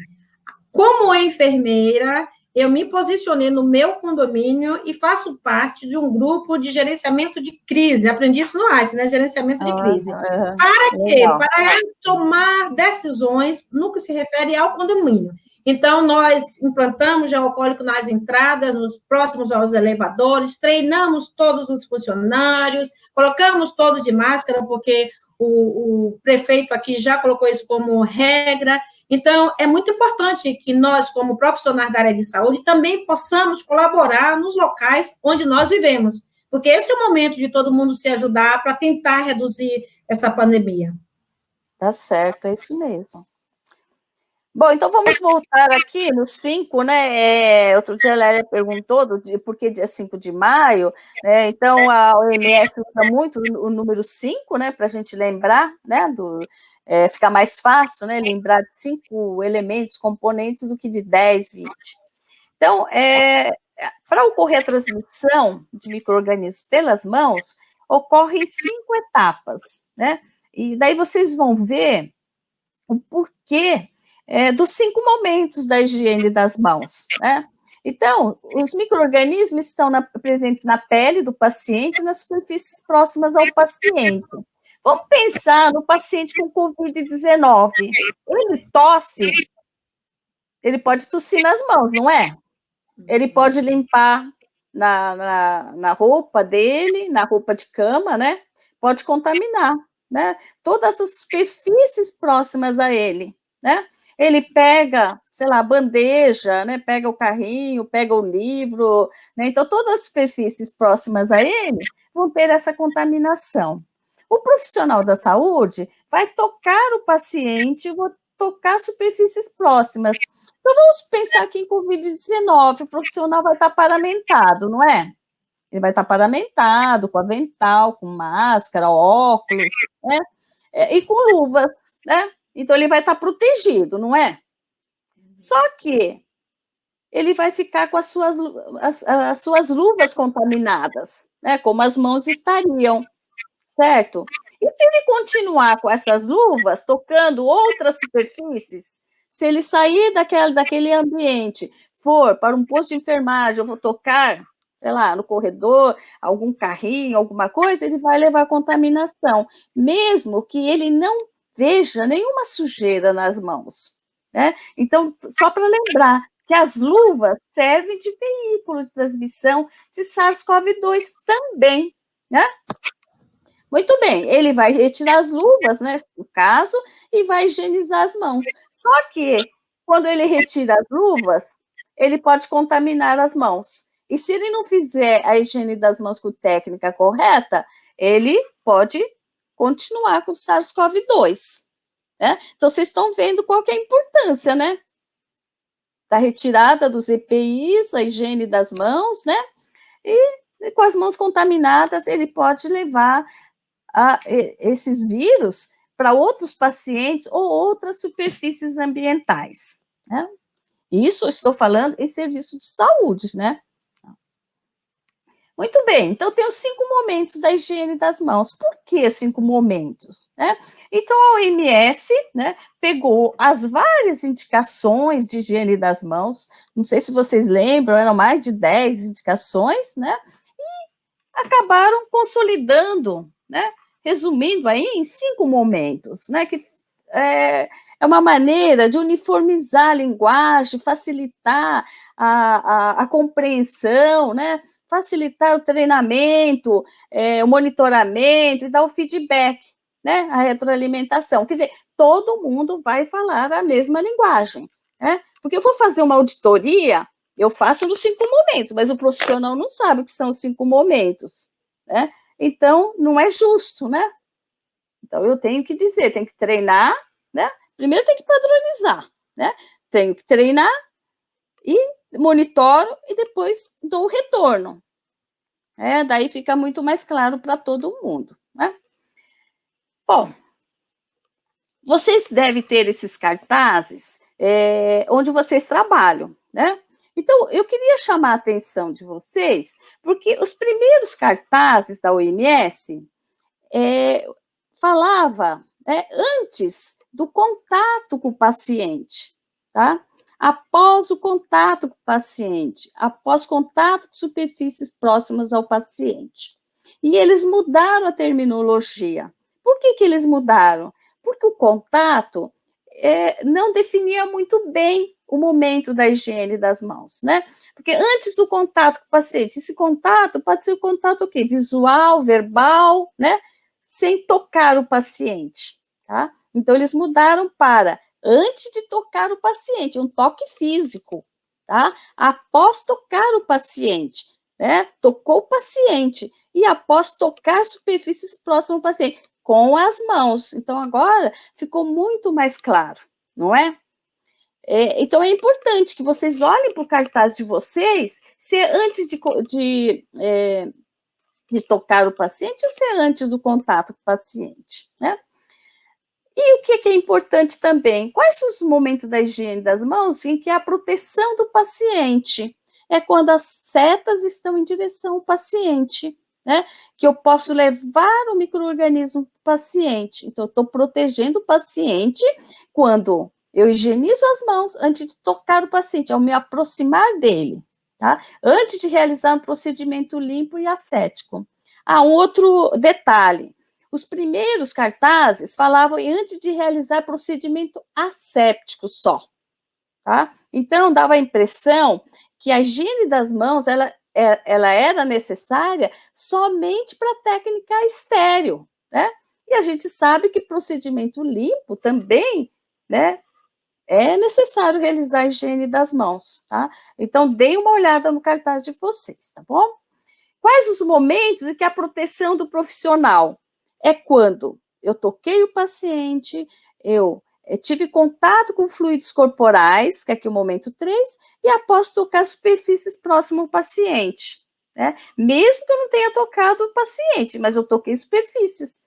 Como enfermeira, eu me posicionei no meu condomínio e faço parte de um grupo de gerenciamento de crise. Aprendi isso no Einstein, né? Gerenciamento de crise. Para quê? Para tomar decisões no que se refere ao condomínio. Então, nós implantamos gel alcoólico nas entradas, nos próximos aos elevadores, treinamos todos os funcionários, colocamos todos de máscara, porque o prefeito aqui já colocou isso como regra. Então, é muito importante que nós, como profissionais da área de saúde, também possamos colaborar nos locais onde nós vivemos, porque esse é o momento de todo mundo se ajudar para tentar reduzir essa pandemia. Tá certo, é isso mesmo. Bom, então vamos voltar aqui no 5, né? Outro dia a Lélia perguntou por que dia 5 de maio, né? Então a OMS usa muito o número 5, né? Para a gente lembrar, né? Fica mais fácil, né? Lembrar de 5 elementos, componentes, do que de 10, 20. Então, para ocorrer a transmissão de micro-organismos pelas mãos, ocorre em 5 etapas, né? E daí vocês vão ver o porquê dos 5 momentos da higiene das mãos, né? Então, os micro-organismos estão presentes na pele do paciente e nas superfícies próximas ao paciente. Vamos pensar no paciente com Covid-19. Ele tosse, ele pode tossir nas mãos, não é? Ele pode limpar na roupa dele, na roupa de cama, né? Pode contaminar, né? Todas as superfícies próximas a ele, né? Ele pega, sei lá, a bandeja, né? Pega o carrinho, pega o livro, né? Então, todas as superfícies próximas a ele vão ter essa contaminação. O profissional da saúde vai tocar o paciente, vai tocar superfícies próximas. Então, vamos pensar que em Covid-19 o profissional vai estar paramentado, não é? Ele vai estar paramentado, com avental, com máscara, óculos, né? E com luvas, né? Então, ele vai estar protegido, não é? Só que ele vai ficar com as suas luvas contaminadas, né? Como as mãos estariam, certo? E se ele continuar com essas luvas, tocando outras superfícies, se ele sair daquele ambiente, for para um posto de enfermagem, ou vou tocar, sei lá, no corredor, algum carrinho, alguma coisa, ele vai levar contaminação, mesmo que ele não veja nenhuma sujeira nas mãos, né? Então, só para lembrar que as luvas servem de veículo de transmissão de SARS-CoV-2 também, né? Muito bem, ele vai retirar as luvas, né, no caso, e vai higienizar as mãos. Só que, quando ele retira as luvas, ele pode contaminar as mãos. E se ele não fizer a higiene das mãos com técnica correta, ele pode continuar com o SARS-CoV-2, né? Então, vocês estão vendo qual que é a importância, né? Da retirada dos EPIs, a higiene das mãos, né? E com as mãos contaminadas, ele pode levar esses vírus para outros pacientes ou outras superfícies ambientais, né? Isso eu estou falando em serviço de saúde, né? Muito bem, então tem os 5 momentos da higiene das mãos. Por que 5 momentos? Né? Então a OMS, né, pegou as várias indicações de higiene das mãos, não sei se vocês lembram, eram mais de 10 indicações, né? E acabaram consolidando, né? Resumindo aí em 5 momentos, né? Que é uma maneira de uniformizar a linguagem, facilitar a compreensão, né? Facilitar o treinamento, o monitoramento e dar o feedback, né? A retroalimentação. Quer dizer, todo mundo vai falar a mesma linguagem, né? Porque eu vou fazer uma auditoria, eu faço nos 5 momentos, mas o profissional não sabe o que são os 5 momentos, né? Então, não é justo, né? Então, eu tenho que dizer, tem que treinar, né? Primeiro tem que padronizar, né? Tenho que treinar e monitoro e depois dou o retorno. Daí fica muito mais claro para todo mundo, né? Bom, vocês devem ter esses cartazes onde vocês trabalham, né? Então, eu queria chamar a atenção de vocês, porque os primeiros cartazes da OMS falava antes do contato com o paciente, tá? Após o contato com o paciente, após contato com superfícies próximas ao paciente. E eles mudaram a terminologia. Por que eles mudaram? Porque o contato não definia muito bem o momento da higiene das mãos, né? Porque antes do contato com o paciente, esse contato pode ser o contato o quê? Visual, verbal, né? Sem tocar o paciente, tá? Então, eles mudaram para antes de tocar o paciente, um toque físico, tá? Após tocar o paciente, né? Tocou o paciente e após tocar superfícies próximas ao paciente, com as mãos. Então, agora ficou muito mais claro, não é? Então, é importante que vocês olhem para o cartaz de vocês, se é antes de tocar o paciente ou se é antes do contato com o paciente, né? E o que é importante também? Quais são os momentos da higiene das mãos em que a proteção do paciente é quando as setas estão em direção ao paciente, né? Que eu posso levar o micro-organismo para o paciente. Então, eu estou protegendo o paciente quando eu higienizo as mãos antes de tocar o paciente, ao me aproximar dele, tá? Antes de realizar um procedimento limpo e ascético. Um outro detalhe. Os primeiros cartazes falavam antes de realizar procedimento asséptico só, tá? Então, dava a impressão que a higiene das mãos, ela era necessária somente para a técnica estéril, né? E a gente sabe que procedimento limpo também, né? É necessário realizar a higiene das mãos, tá? Então, deem uma olhada no cartaz de vocês, tá bom? Quais os momentos em que a proteção do profissional é quando eu toquei o paciente, eu tive contato com fluidos corporais, que é aqui o momento 3, e após tocar superfícies próximas ao paciente, né? Mesmo que eu não tenha tocado o paciente, mas eu toquei superfícies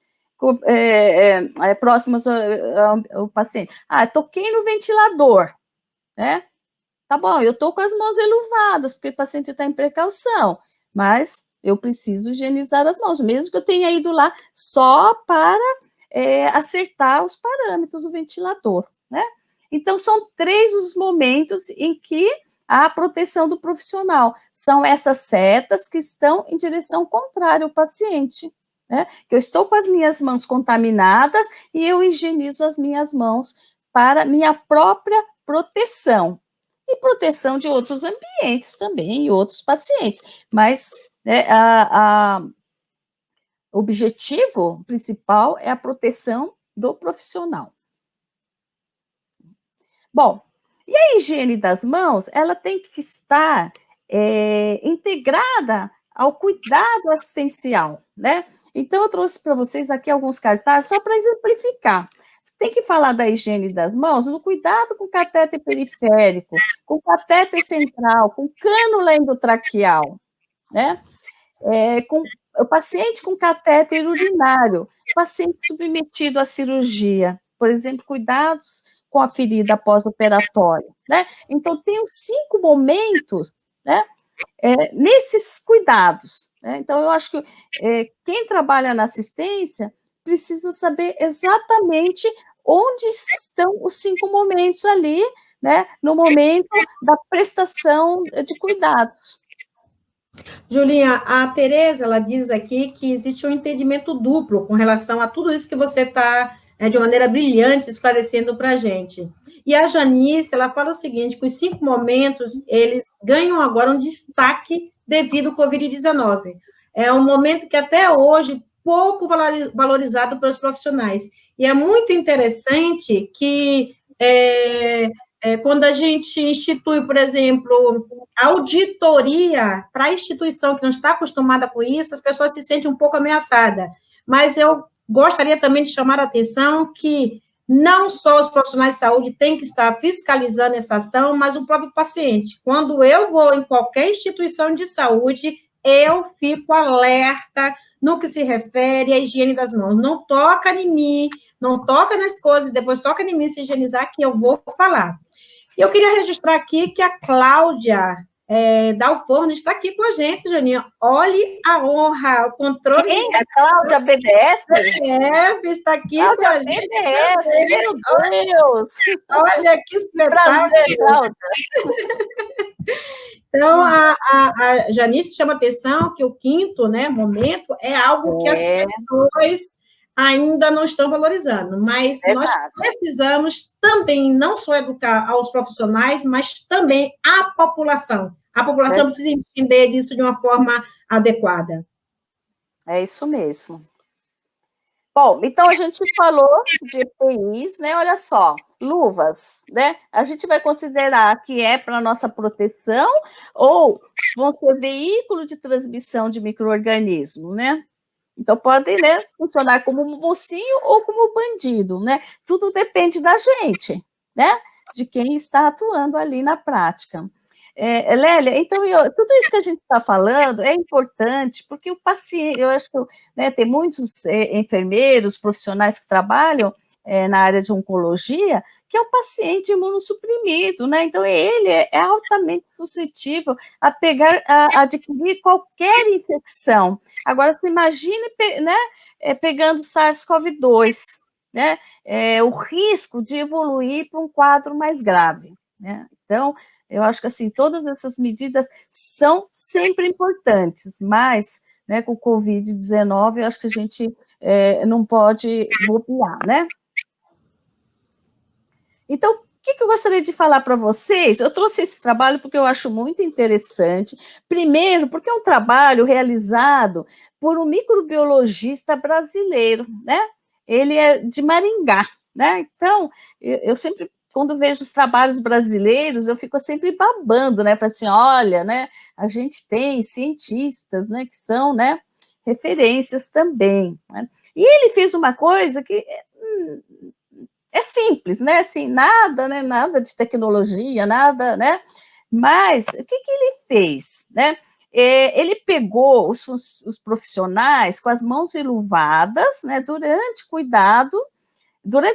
próximas ao paciente. Toquei no ventilador, né? Tá bom, eu tô com as mãos eluvadas, porque o paciente está em precaução, mas eu preciso higienizar as mãos, mesmo que eu tenha ido lá só para acertar os parâmetros do ventilador, né? Então, são 3 os momentos em que há a proteção do profissional. São essas setas que estão em direção contrária ao paciente, né? Que eu estou com as minhas mãos contaminadas e eu higienizo as minhas mãos para minha própria proteção. E proteção de outros ambientes também, e outros pacientes. Mas o objetivo principal é a proteção do profissional. Bom, e a higiene das mãos, ela tem que estar integrada ao cuidado assistencial, né? Então, eu trouxe para vocês aqui alguns cartazes só para exemplificar. Tem que falar da higiene das mãos no cuidado com catéter periférico, com catéter central, com cânula endotraqueal, né? Com o paciente com catéter urinário, paciente submetido à cirurgia, por exemplo, cuidados com a ferida pós-operatória, né? Então, tem os 5 momentos, né? Nesses cuidados, né? Então, eu acho que quem trabalha na assistência precisa saber exatamente onde estão os 5 momentos ali, né? No momento da prestação de cuidados. Julinha, a Tereza, ela diz aqui que existe um entendimento duplo com relação a tudo isso que você está, de maneira brilhante, esclarecendo para a gente. E a Janice, ela fala o seguinte, que os 5 momentos, eles ganham agora um destaque devido ao Covid-19. É um momento que até hoje pouco valorizado pelos profissionais. E é muito interessante que quando a gente institui, por exemplo, auditoria para a instituição que não está acostumada com isso, as pessoas se sentem um pouco ameaçadas. Mas eu gostaria também de chamar a atenção que não só os profissionais de saúde têm que estar fiscalizando essa ação, mas o próprio paciente. Quando eu vou em qualquer instituição de saúde, eu fico alerta no que se refere à higiene das mãos. Não toca em mim, não toca nas coisas, depois toca em mim se higienizar, que eu vou falar. E eu queria registrar aqui que a Cláudia Dalforno está aqui com a gente, Janinha. Olhe a honra, o controle... Quem? A Cláudia BDF? Está aqui Cláudia com a gente. BDF, meu Deus! Olha que espetáculo! Prazer, Cláudia! Então, a Janice chama atenção que o quinto, né, momento é algo que as pessoas ainda não estão valorizando, mas nós precisamos também não só educar aos profissionais, mas também a população. A população precisa entender disso de uma forma adequada. É isso mesmo. Bom, então a gente falou de EPIs, né? Olha só, luvas, né? A gente vai considerar que é para nossa proteção ou vão ser veículo de transmissão de micro-organismo, né? Então pode, né, funcionar como um mocinho ou como bandido, né? Tudo depende da gente, né? De quem está atuando ali na prática. Lélia, então, tudo isso que a gente está falando é importante, porque o paciente, eu acho que né, tem muitos enfermeiros, profissionais que trabalham na área de oncologia, que é o paciente imunossuprimido, né? Então, ele é altamente suscetível a adquirir qualquer infecção. Agora, você imagine, né, pegando SARS-CoV-2, né? O risco de evoluir para um quadro mais grave, né? Então, eu acho que, assim, todas essas medidas são sempre importantes, mas, né, com o Covid-19, eu acho que a gente não pode bobear, né? Então, o que eu gostaria de falar para vocês? Eu trouxe esse trabalho porque eu acho muito interessante. Primeiro, porque é um trabalho realizado por um microbiologista brasileiro, né? Ele é de Maringá, né? Então, eu sempre, quando vejo os trabalhos brasileiros, eu fico sempre babando, né? Falo assim, olha, né? A gente tem cientistas, né? Que são, né? Referências também, né? E ele fez uma coisa que é simples, né? Assim, nada, né? Nada de tecnologia, nada, né? Mas o que ele fez, né? Ele pegou os profissionais com as mãos enluvadas, né? Durante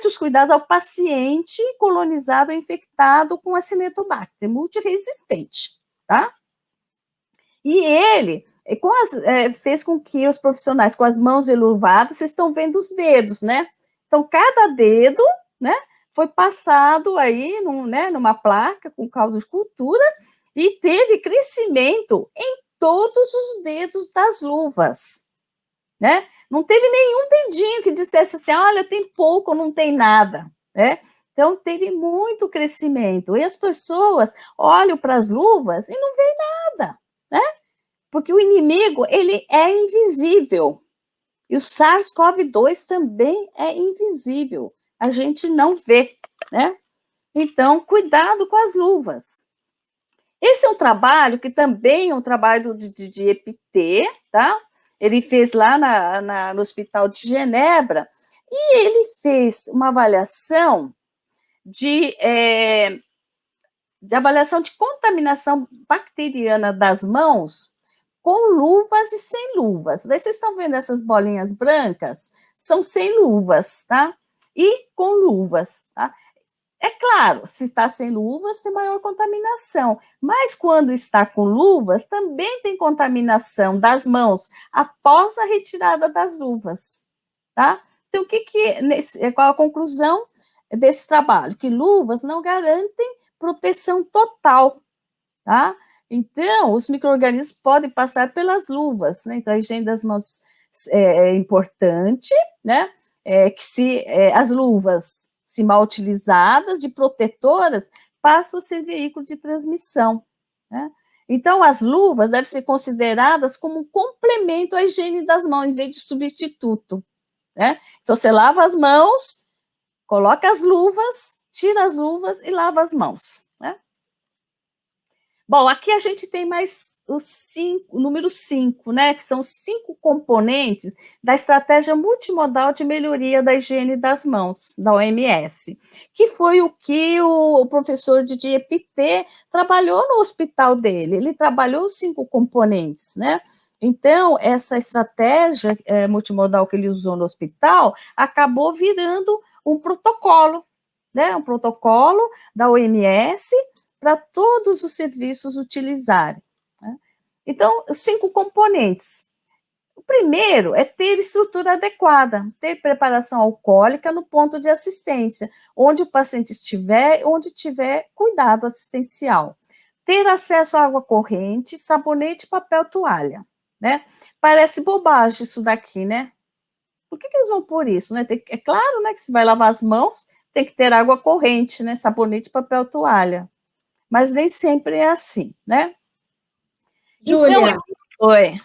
os cuidados ao paciente colonizado ou infectado com Acinetobacter multiresistente, tá? E ele fez com que os profissionais com as mãos enluvadas, vocês estão vendo os dedos, né? Então, cada dedo, né, foi passado aí numa placa com caldo de cultura e teve crescimento em todos os dedos das luvas, né? Não teve nenhum dedinho que dissesse assim, olha, tem pouco, não tem nada, né? Então, teve muito crescimento. E as pessoas olham para as luvas e não veem nada, né? Porque o inimigo, ele é invisível. E o SARS-CoV-2 também é invisível. A gente não vê, né? Então, cuidado com as luvas. Esse é um trabalho que também é um trabalho de EPT, tá? Ele fez lá no Hospital de Genebra e ele fez uma avaliação de avaliação de contaminação bacteriana das mãos com luvas e sem luvas. Daí vocês estão vendo essas bolinhas brancas? São sem luvas, tá? E com luvas, tá? É claro, se está sem luvas, tem maior contaminação, mas quando está com luvas, também tem contaminação das mãos após a retirada das luvas, tá? Então, qual a conclusão desse trabalho? Que luvas não garantem proteção total, tá? Então, os micro-organismos podem passar pelas luvas, né? Então, a higiene das mãos é importante, né? As luvas, se mal utilizadas, de protetoras, passam a ser veículo de transmissão, né? Então, as luvas devem ser consideradas como um complemento à higiene das mãos, em vez de substituto, né? Então, você lava as mãos, coloca as luvas, tira as luvas e lava as mãos, né? Bom, aqui a gente tem mais o número 5, né, que são os 5 componentes da estratégia multimodal de melhoria da higiene das mãos, da OMS, que foi o que o professor de EPT trabalhou no hospital dele. Ele trabalhou os 5 componentes, né? Então, essa estratégia multimodal que ele usou no hospital acabou virando um protocolo, né? Um protocolo da OMS para todos os serviços utilizarem. Né? Então, 5 componentes. O primeiro é ter estrutura adequada, ter preparação alcoólica no ponto de assistência, onde o paciente estiver, onde tiver cuidado assistencial. Ter acesso à água corrente, sabonete, papel, toalha, né? Parece bobagem isso daqui, né? Por que eles vão por isso, né? É claro, né, que se vai lavar as mãos, tem que ter água corrente, né? Sabonete, papel, toalha. Mas nem sempre é assim, né? Júlia, Então, oi.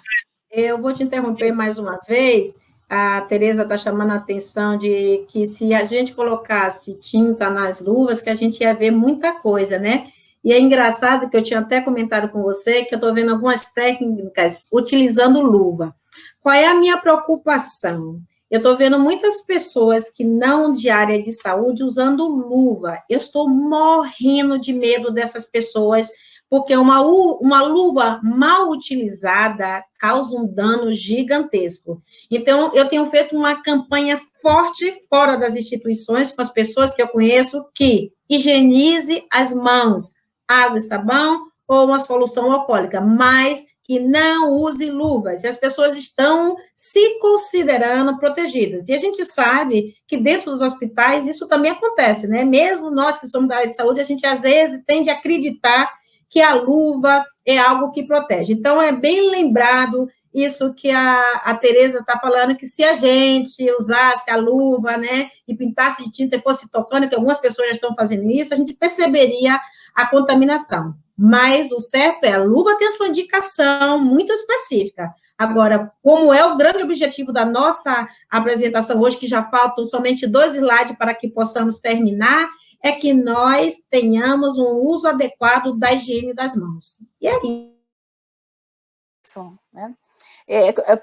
eu vou te interromper mais uma vez. A Tereza está chamando a atenção de que se a gente colocasse tinta nas luvas, que a gente ia ver muita coisa, né? E é engraçado que eu tinha até comentado com você que eu estou vendo algumas técnicas utilizando luva. Qual é a minha preocupação? Eu estou vendo muitas pessoas que não de área de saúde usando luva. Eu estou morrendo de medo dessas pessoas porque uma luva mal utilizada causa um dano gigantesco. Então, eu tenho feito uma campanha forte fora das instituições, com as pessoas que eu conheço, que higienize as mãos, água e sabão ou uma solução alcoólica, mas que não use luvas. E as pessoas estão se considerando protegidas. E a gente sabe que dentro dos hospitais isso também acontece, né? Mesmo nós que somos da área de saúde, a gente às vezes tende a acreditar que a luva é algo que protege. Então, é bem lembrado isso que a Tereza está falando, que se a gente usasse a luva, né, e pintasse de tinta e fosse tocando, que algumas pessoas já estão fazendo isso, a gente perceberia a contaminação. Mas o certo é, a luva tem a sua indicação muito específica. Agora, como é o grande objetivo da nossa apresentação hoje, que já faltam somente 2 slides para que possamos terminar, é que nós tenhamos um uso adequado da higiene das mãos. E é isso, né?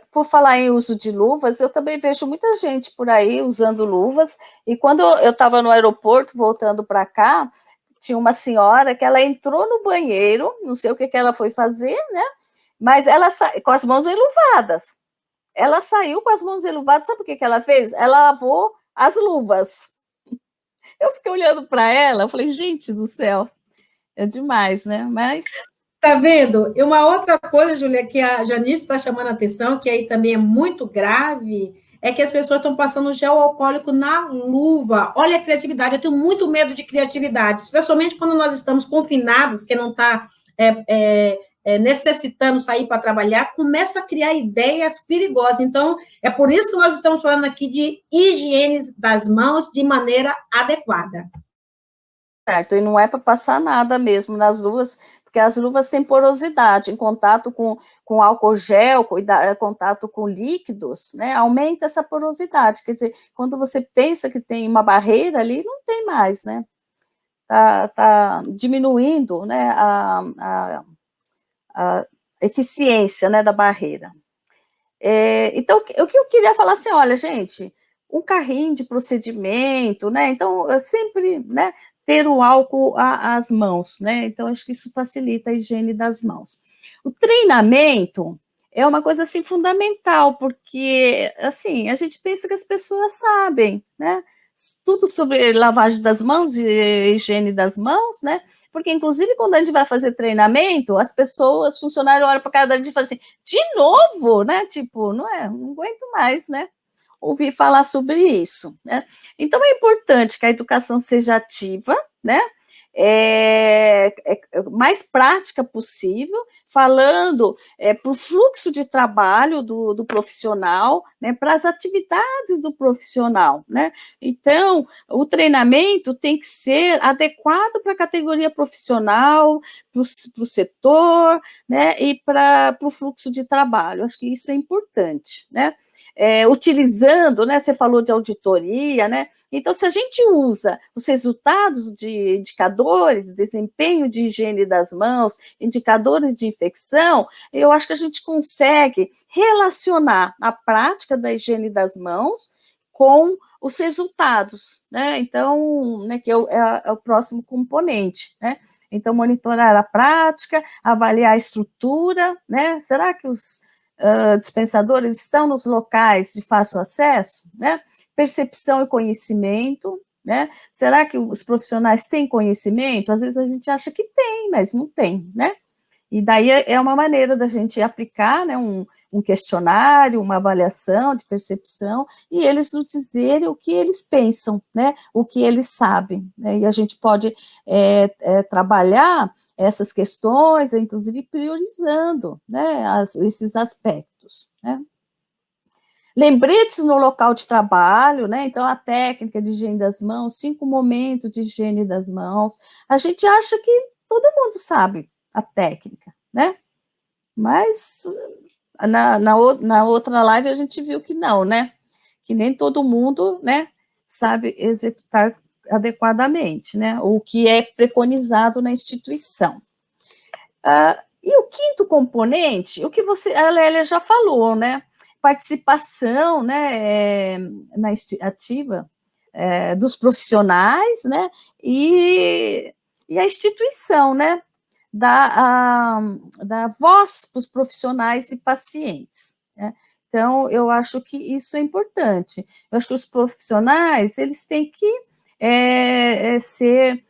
Por falar em uso de luvas, eu também vejo muita gente por aí usando luvas, e quando eu estava no aeroporto, voltando para cá, tinha uma senhora que ela entrou no banheiro, não sei o que ela foi fazer, né? Mas ela com as mãos enluvadas. Ela saiu com as mãos enluvadas, sabe o que ela fez? Ela lavou as luvas. Eu fiquei olhando para ela, eu falei, gente do céu, é demais, né? Mas tá vendo? E uma outra coisa, Júlia, que a Janice está chamando a atenção, que aí também é muito grave, é que as pessoas estão passando gel alcoólico na luva. Olha a criatividade, eu tenho muito medo de criatividade, especialmente quando nós estamos confinados, que não está necessitando sair para trabalhar, começa a criar ideias perigosas. Então, é por isso que nós estamos falando aqui de higiene das mãos de maneira adequada. Certo, e não é para passar nada mesmo nas luvas, porque as luvas têm porosidade, em contato com álcool gel, contato com líquidos, né, aumenta essa porosidade, quer dizer, quando você pensa que tem uma barreira ali, não tem mais, né, tá diminuindo, né, a eficiência, né, da barreira. Então, o que eu queria falar assim, olha, gente, um carrinho de procedimento, né, então, sempre, né, ter o álcool às mãos, né? Então, acho que isso facilita a higiene das mãos. O treinamento é uma coisa, assim, fundamental, porque, assim, a gente pensa que as pessoas sabem, né? Tudo sobre lavagem das mãos e higiene das mãos, né? Porque, inclusive, quando a gente vai fazer treinamento, as pessoas, funcionários olham para cada dia e falam assim, de novo, né? Tipo, não aguento mais, né? Ouvir falar sobre isso, né? Então, é importante que a educação seja ativa, né? Mais prática possível, falando para o fluxo de trabalho do profissional, né, para as atividades do profissional, né? Então, o treinamento tem que ser adequado para a categoria profissional, para o setor, né, e para o fluxo de trabalho. Acho que isso é importante, né? Utilizando, né, você falou de auditoria, né? Então, se a gente usa os resultados de indicadores, desempenho de higiene das mãos, indicadores de infecção, eu acho que a gente consegue relacionar a prática da higiene das mãos com os resultados, né? Então, né, que é o próximo componente, né? Então, monitorar a prática, avaliar a estrutura, né? Será que dispensadores estão nos locais de fácil acesso, né? Percepção e conhecimento, né? Será que os profissionais têm conhecimento? Às vezes a gente acha que tem, mas não tem, né? E daí é uma maneira da gente aplicar, né, um questionário, uma avaliação de percepção, e eles nos dizerem o que eles pensam, né, o que eles sabem, né, e a gente pode trabalhar essas questões, inclusive priorizando, né, esses aspectos, né. Lembretes no local de trabalho, né? Então, a técnica de higiene das mãos, 5 momentos de higiene das mãos. A gente acha que todo mundo sabe a técnica, né? Mas na outra live a gente viu que não, né? Que nem todo mundo, né, sabe executar adequadamente, né? O que é preconizado na instituição. E o quinto componente, o que a Lélia já falou, né? Participação, né, ativa dos profissionais, né, e a instituição, né, da voz para os profissionais e pacientes, né? Então, eu acho que isso é importante. Eu acho que os profissionais, eles têm que ser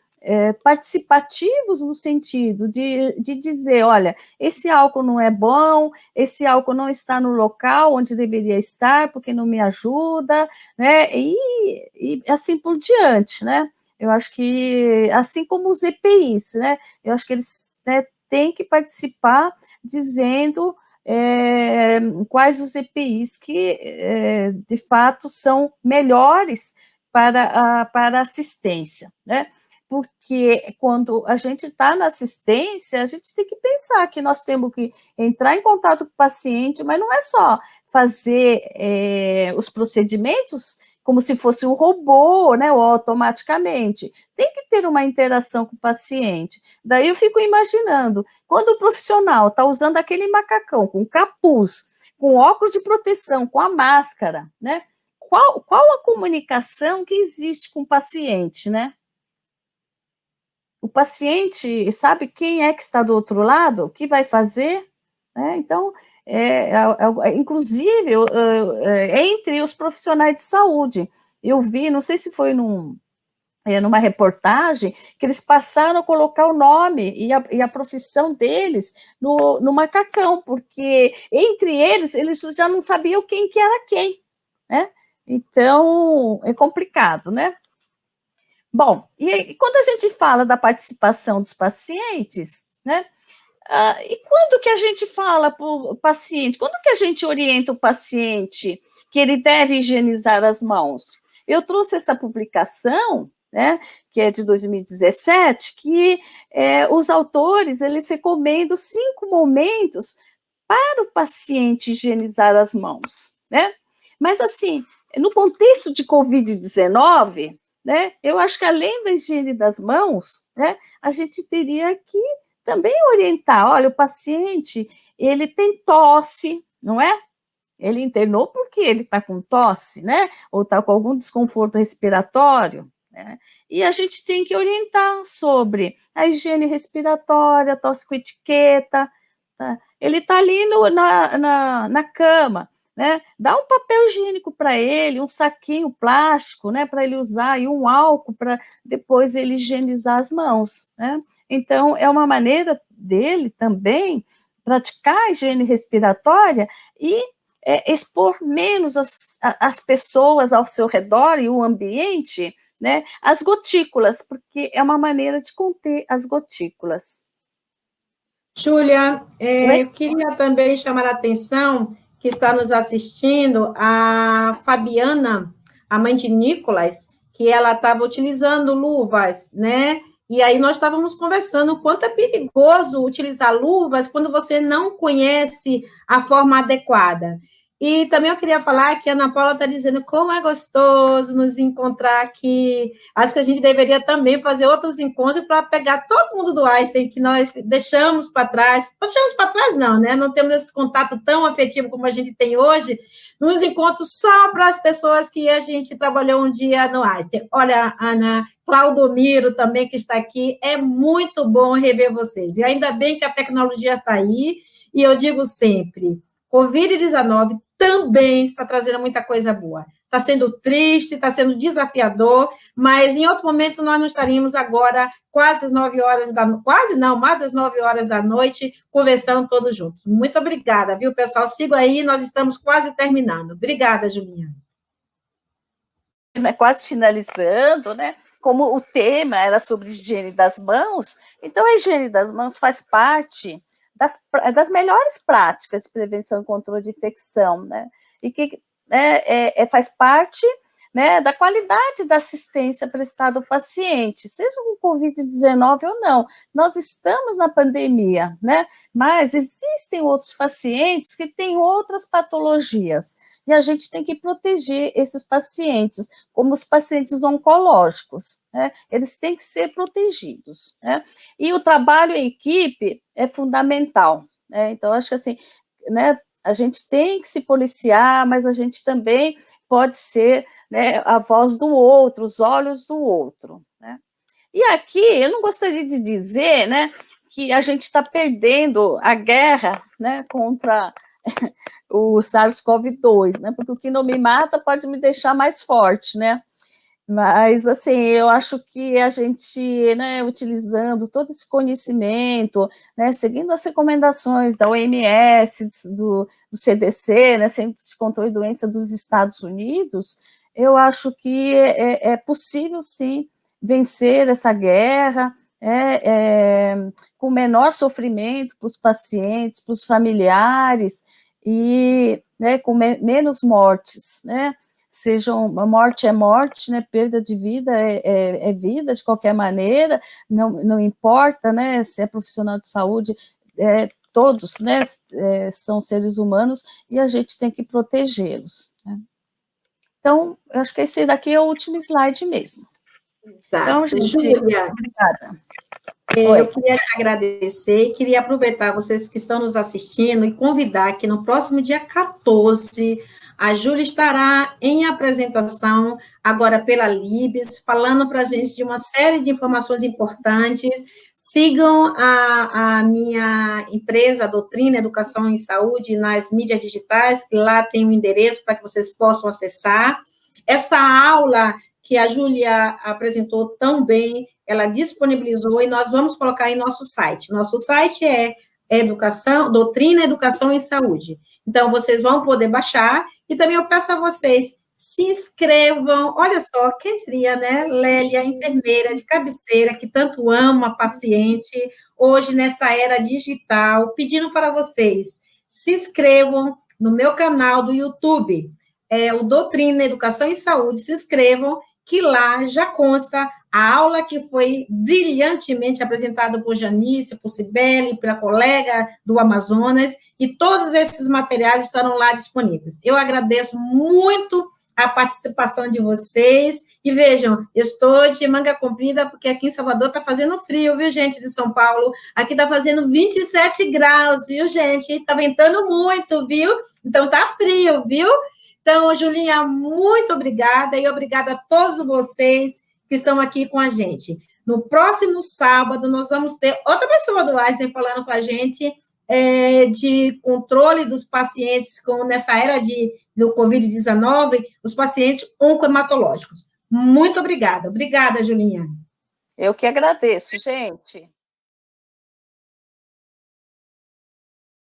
participativos no sentido de dizer, olha, esse álcool não é bom, esse álcool não está no local onde deveria estar, porque não me ajuda, né, e assim por diante, né. Eu acho que, assim como os EPIs, né, eu acho que eles, né, têm que participar dizendo quais os EPIs que, de fato, são melhores para a assistência, né, porque quando a gente está na assistência, a gente tem que pensar que nós temos que entrar em contato com o paciente, mas não é só fazer os procedimentos como se fosse um robô, né, ou automaticamente. Tem que ter uma interação com o paciente. Daí eu fico imaginando, quando o profissional está usando aquele macacão com capuz, com óculos de proteção, com a máscara, né, qual a comunicação que existe com o paciente, né? O paciente sabe quem é que está do outro lado, o que vai fazer, né? Então, inclusive, entre os profissionais de saúde, eu vi, não sei se foi numa reportagem, que eles passaram a colocar o nome e a profissão deles no macacão, porque entre eles já não sabiam quem que era quem, né? Então, é complicado, né? Bom, e quando a gente fala da participação dos pacientes, né? E quando que a gente fala para o paciente? Quando que a gente orienta o paciente que ele deve higienizar as mãos? Eu trouxe essa publicação, né, que é de 2017, que os autores, eles recomendam 5 momentos para o paciente higienizar as mãos, né? Mas, assim, no contexto de Covid-19, né, eu acho que além da higiene das mãos, né, a gente teria que também orientar, olha, o paciente, ele tem tosse, não é? Ele internou porque ele está com tosse, né? Ou está com algum desconforto respiratório, né? E a gente tem que orientar sobre a higiene respiratória, tosse com etiqueta, tá? Ele está ali na cama, né? Dá um papel higiênico para ele, um saquinho plástico, né? Para ele usar, e um álcool para depois ele higienizar as mãos, né? Então, é uma maneira dele também praticar a higiene respiratória e expor menos as pessoas ao seu redor e o ambiente, né, as gotículas, porque é uma maneira de conter as gotículas. Júlia, eu queria também chamar a atenção que está nos assistindo a Fabiana, a mãe de Nicolas, que ela estava utilizando luvas, né? E aí nós estávamos conversando o quanto é perigoso utilizar luvas quando você não conhece a forma adequada. E também eu queria falar que a Ana Paula está dizendo como é gostoso nos encontrar aqui. Acho que a gente deveria também fazer outros encontros para pegar todo mundo do Einstein que nós deixamos para trás. Deixamos para trás, não, né? Não temos esse contato tão afetivo como a gente tem hoje, nos encontros só para as pessoas que a gente trabalhou um dia no Einstein. Olha, Ana, Claudomiro também que está aqui, é muito bom rever vocês. E ainda bem que a tecnologia está aí, e eu digo sempre, Covid-19 também está trazendo muita coisa boa. Está sendo triste, está sendo desafiador, mas em outro momento nós não estaríamos agora quase às 9 horas da noite, quase não, mais das 9 horas da noite, conversando todos juntos. Muito obrigada, viu, pessoal? Siga aí, nós estamos quase terminando. Obrigada, Julinha. Quase finalizando, né? Como o tema era sobre higiene das mãos, então a higiene das mãos faz parte das melhores práticas de prevenção e controle de infecção, né? E que faz parte, né, da qualidade da assistência prestada ao paciente, seja com Covid-19 ou não. Nós estamos na pandemia, né? Mas existem outros pacientes que têm outras patologias, e a gente tem que proteger esses pacientes, como os pacientes oncológicos, né? Eles têm que ser protegidos, né? E o trabalho em equipe é fundamental, né? Então, acho que assim, né, a gente tem que se policiar, mas a gente também pode ser, né, a voz do outro, os olhos do outro, né? E aqui, eu não gostaria de dizer, né, que a gente está perdendo a guerra, né, contra o SARS-CoV-2, né, porque o que não me mata pode me deixar mais forte, né? Mas, assim, eu acho que a gente, né, utilizando todo esse conhecimento, né, seguindo as recomendações da OMS, do CDC, né, Centro de Controle de Doença dos Estados Unidos, eu acho que é possível, sim, vencer essa guerra, com menor sofrimento para os pacientes, para os familiares, e, né, com menos mortes, né? Sejam, a morte é morte, né, perda de vida é vida de qualquer maneira, não importa, né, se é profissional de saúde, todos, né, são seres humanos, e a gente tem que protegê-los, né? Então, eu acho que esse daqui é o último slide mesmo. Exato. Então, gente, Júlia, obrigada. Eu queria te agradecer, queria aproveitar vocês que estão nos assistindo e convidar que no próximo dia 14, a Júlia estará em apresentação, agora pela Libes, falando para a gente de uma série de informações importantes. Sigam a minha empresa, Doutrina Educação em Saúde, nas mídias digitais, que lá tem um endereço para que vocês possam acessar. Essa aula que a Júlia apresentou tão bem, ela disponibilizou e nós vamos colocar em nosso site. Nosso site é Doutrina, Educação e Saúde. Então, vocês vão poder baixar, e também eu peço a vocês, se inscrevam, olha só, quem diria, né, Lélia, enfermeira de cabeceira, que tanto ama a paciente, hoje nessa era digital, pedindo para vocês, se inscrevam no meu canal do YouTube, o Doutrina, Educação e Saúde, se inscrevam, que lá já consta a aula que foi brilhantemente apresentada por Janice, por Cibele, pela colega do Amazonas, e todos esses materiais estarão lá disponíveis. Eu agradeço muito a participação de vocês, e vejam, eu estou de manga comprida, porque aqui em Salvador está fazendo frio, viu, gente, de São Paulo? Aqui está fazendo 27 graus, viu, gente? Está ventando muito, viu? Então, está frio, viu? Então, Julinha, muito obrigada, e obrigada a todos vocês que estão aqui com a gente. No próximo sábado, nós vamos ter outra pessoa do Einstein falando com a gente de controle dos pacientes nessa era do Covid-19, os pacientes oncohematológicos. Muito obrigada. Obrigada, Julinha. Eu que agradeço, gente.